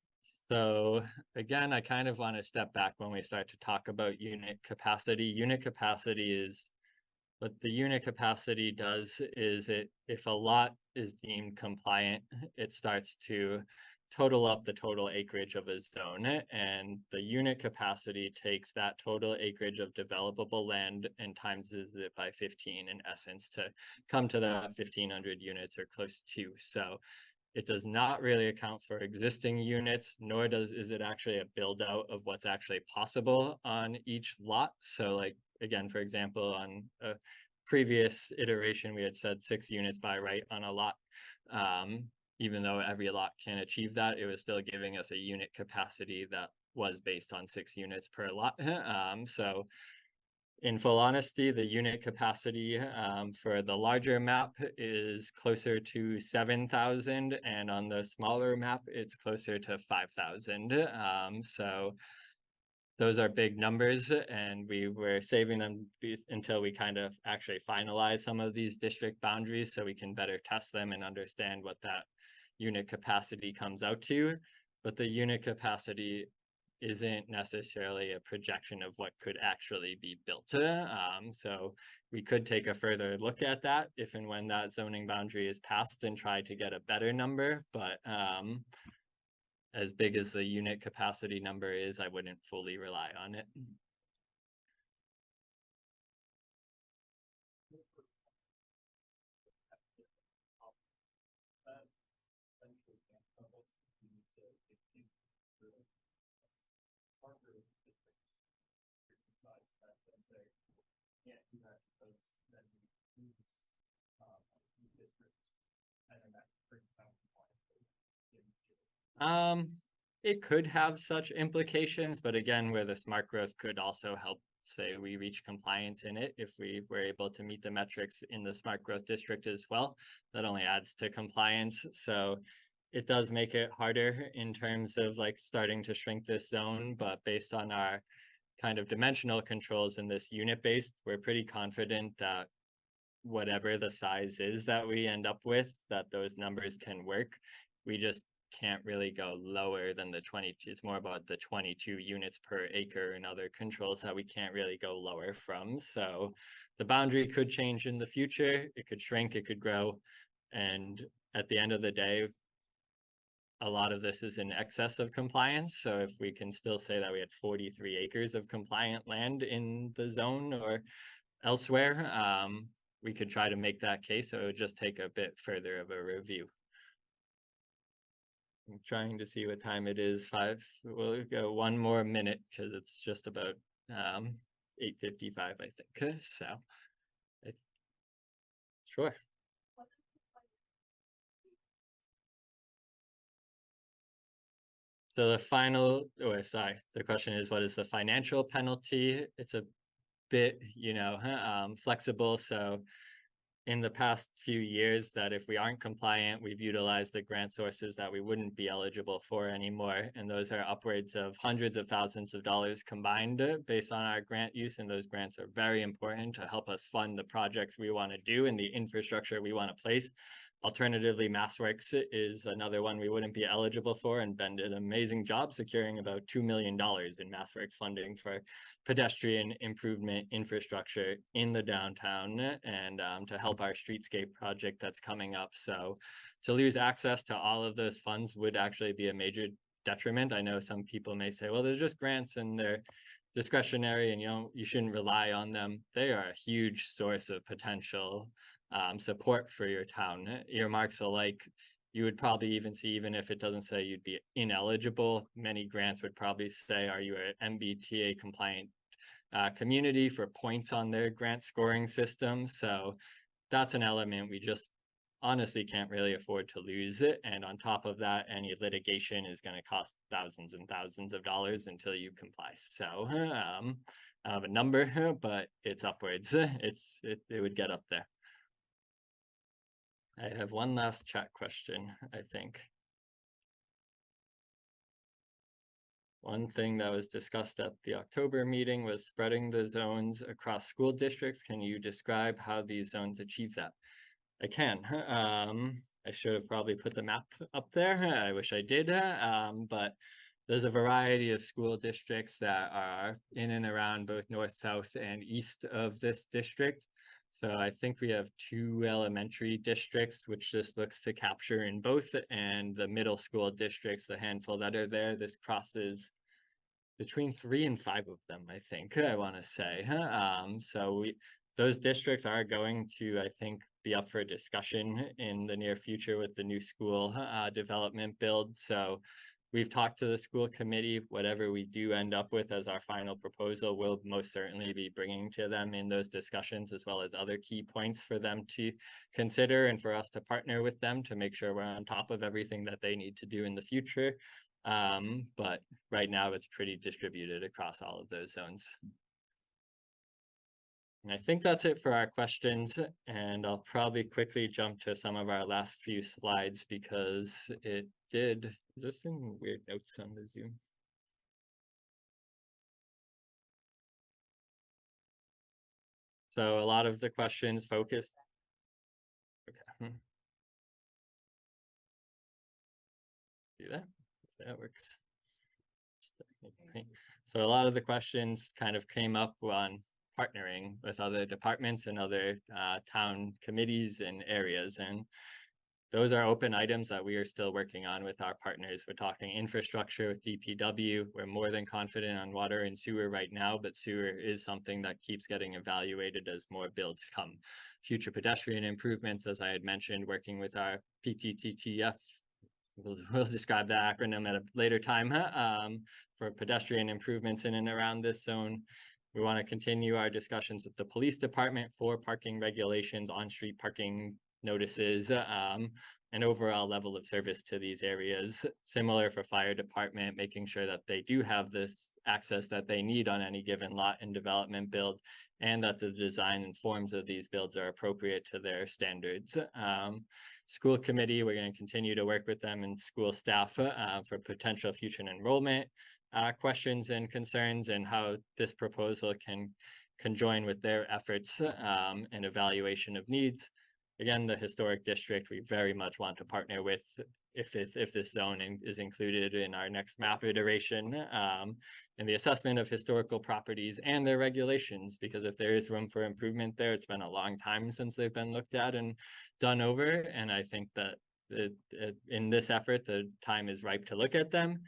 So again, I kind of want to step back when we start to talk about unit capacity. Unit capacity is, what the unit capacity does is if a lot is deemed compliant, it starts to total up the total acreage of a zone, and the unit capacity takes that total acreage of developable land and times it by 15 in essence to come to that 1,500 units or close to. So it does not really account for existing units, nor is it actually a build out of what's actually possible on each lot. So like, again, for example, on a previous iteration, we had said 6 units by right on a lot. Even though every lot can achieve that, it was still giving us a unit capacity that was based on 6 units per lot. So in full honesty, the unit capacity for the larger map is closer to 7,000, and on the smaller map, it's closer to 5,000. So those are big numbers, and we were saving them until we kind of actually finalize some of these district boundaries so we can better test them and understand what that unit capacity comes out to. But the unit capacity isn't necessarily a projection of what could actually be built. So we could take a further look at that if and when that zoning boundary is passed and try to get a better number. But as big as the unit capacity number is, I wouldn't fully rely on it. Parker district decides that and say, can't do that because then we lose the district, and then that brings down compliance. It could have such implications, but again, where the smart growth could also help, say, we reach compliance in it if we were able to meet the metrics in the smart growth district as well. That only adds to compliance. So it does make it harder in terms of like starting to shrink this zone, but based on our kind of dimensional controls in this unit based, we're pretty confident that whatever the size is that we end up with, that those numbers can work. We just can't really go lower than the 22. It's more about the 22 units per acre and other controls that we can't really go lower from. So the boundary could change in the future. It could shrink, it could grow. And at the end of the day, a lot of this is in excess of compliance. So if we can still say that we had 43 acres of compliant land in the zone or elsewhere, we could try to make that case. So it would just take a bit further of a review. I'm trying to see what time it is. We'll go one more minute because it's just about 8:55, I think. So, sure. So the question is, what is the financial penalty? It's a bit, flexible. So in the past few years, that if we aren't compliant, we've utilized the grant sources that we wouldn't be eligible for anymore. And those are upwards of hundreds of thousands of dollars combined based on our grant use. And those grants are very important to help us fund the projects we want to do and the infrastructure we want to place. Alternatively, MassWorks is another one we wouldn't be eligible for, and Ben did an amazing job securing about $2 million in MassWorks funding for pedestrian improvement infrastructure in the downtown and to help our streetscape project that's coming up. So to lose access to all of those funds would actually be a major detriment. I know some people may say, well, they're just grants and they're discretionary and you shouldn't rely on them. They are a huge source of potential support for your town. Earmarks alike, you would probably even see, even if it doesn't say you'd be ineligible, many grants would probably say, are you an MBTA compliant community for points on their grant scoring system? So that's an element we just honestly can't really afford to lose it. And on top of that, any litigation is going to cost thousands and thousands of dollars until you comply. So I don't have a number, but it's upwards. It would get up there. I have one last chat question, I think. One thing that was discussed at the October meeting was spreading the zones across school districts. Can you describe how these zones achieve that? I can. I should have probably put the map up there. I wish I did, but there's a variety of school districts that are in and around both north, south, and east of this district. So I think we have 2 elementary districts, which this looks to capture in both, and the middle school districts, the handful that are there, this crosses between 3 and 5 of them, I think, I want to say. So those districts are going to, I think, be up for discussion in the near future with the new school development build. So we've talked to the school committee. Whatever we do end up with as our final proposal, we'll most certainly be bringing to them in those discussions, as well as other key points for them to consider and for us to partner with them to make sure we're on top of everything that they need to do in the future. But right now it's pretty distributed across all of those zones. And I think that's it for our questions, and I'll probably quickly jump to some of our last few slides because is this in weird notes on the Zoom? So a lot of the questions focus. Okay. Do that, if that works. Okay. So a lot of the questions kind of came up on partnering with other departments and other town committees and areas. And those are open items that we are still working on with our partners. We're talking infrastructure with DPW. We're more than confident on water and sewer right now, but sewer is something that keeps getting evaluated as more builds come. Future pedestrian improvements, as I had mentioned, working with our PTTTF we'll describe the acronym at a later time, for pedestrian improvements in and around this zone. We want to continue our discussions with the police department for parking regulations, on-street parking notices, and overall level of service to these areas. Similar for fire department, making sure that they do have this access that they need on any given lot and development build, and that the design and forms of these builds are appropriate to their standards. School committee, we're going to continue to work with them and school staff for potential future enrollment questions and concerns, and how this proposal can conjoin with their efforts and evaluation of needs. Again, the historic district, we very much want to partner with if this zoning is included in our next map iteration, and the assessment of historical properties and their regulations, because if there is room for improvement there, it's been a long time since they've been looked at and done over. And I think that in this effort, the time is ripe to look at them.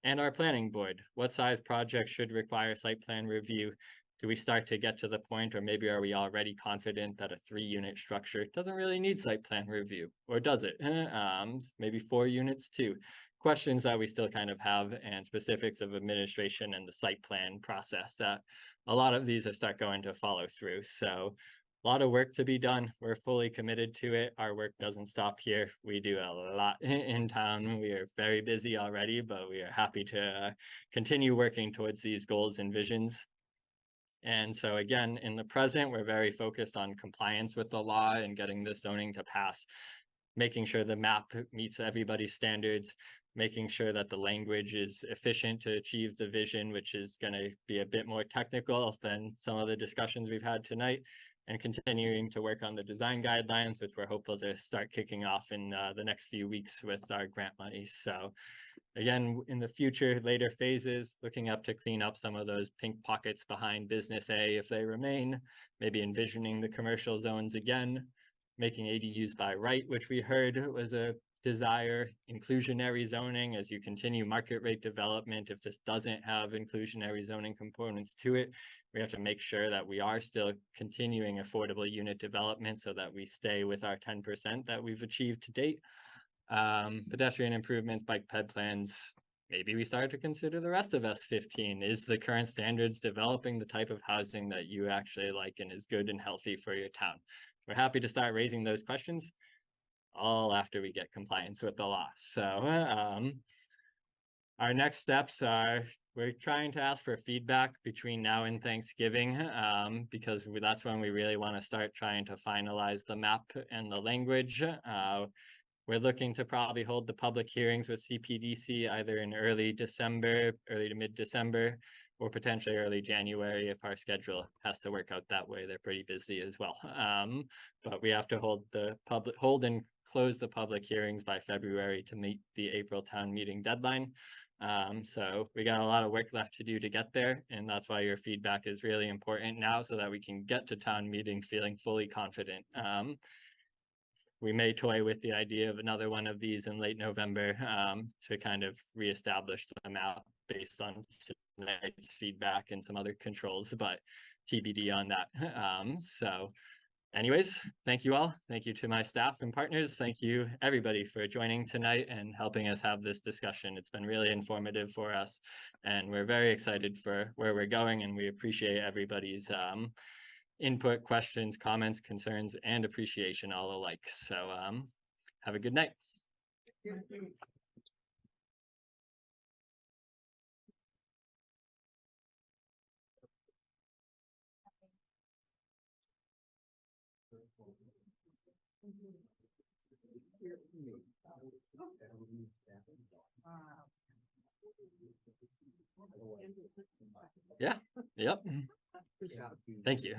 And our planning board, what size project should require site plan review? Do we start to get to the point, or maybe are we already confident that a 3-unit structure doesn't really need site plan review, or does it? Maybe 4 units too. Questions that we still kind of have, and specifics of administration and the site plan process that a lot of these are start going to follow through. So a lot of work to be done. We're fully committed to it. Our work doesn't stop here. We do a lot in town. We are very busy already, but we are happy to continue working towards these goals and visions. And so again, in the present, we're very focused on compliance with the law and getting the zoning to pass, making sure the map meets everybody's standards, making sure that the language is efficient to achieve the vision, which is going to be a bit more technical than some of the discussions we've had tonight, and continuing to work on the design guidelines, which we're hopeful to start kicking off in the next few weeks with our grant money. So again, in the future, later phases, looking up to clean up some of those pink pockets behind business A if they remain, maybe envisioning the commercial zones again, making ADUs by right, which we heard was a desire, inclusionary zoning as you continue market rate development. If this doesn't have inclusionary zoning components to it, we have to make sure that we are still continuing affordable unit development so that we stay with our 10% that we've achieved to date. Pedestrian improvements, bike ped plans, maybe we start to consider the rest of S15. Is the current standards developing the type of housing that you actually like and is good and healthy for your town? We're happy to start raising those questions, all after we get compliance with the law. So our next steps are, we're trying to ask for feedback between now and Thanksgiving, because that's when we really want to start trying to finalize the map and the language. We're looking to probably hold the public hearings with Cpdc either in early December, early to mid-December, or potentially early January if our schedule has to work out that way. They're pretty busy as well. But we have to hold and close the public hearings by February to meet the April town meeting deadline. So we got a lot of work left to do to get there, and that's why your feedback is really important now so that we can get to town meeting feeling fully confident. We may toy with the idea of another one of these in late November to kind of reestablish the map based on tonight's feedback and some other controls, but TBD on that. So anyways, thank you all. Thank you to my staff and partners. Thank you everybody for joining tonight and helping us have this discussion. It's been really informative for us, and we're very excited for where we're going, and we appreciate everybody's input, questions, comments, concerns, and appreciation all alike. So have a good night. Yeah. Yep. Thank you.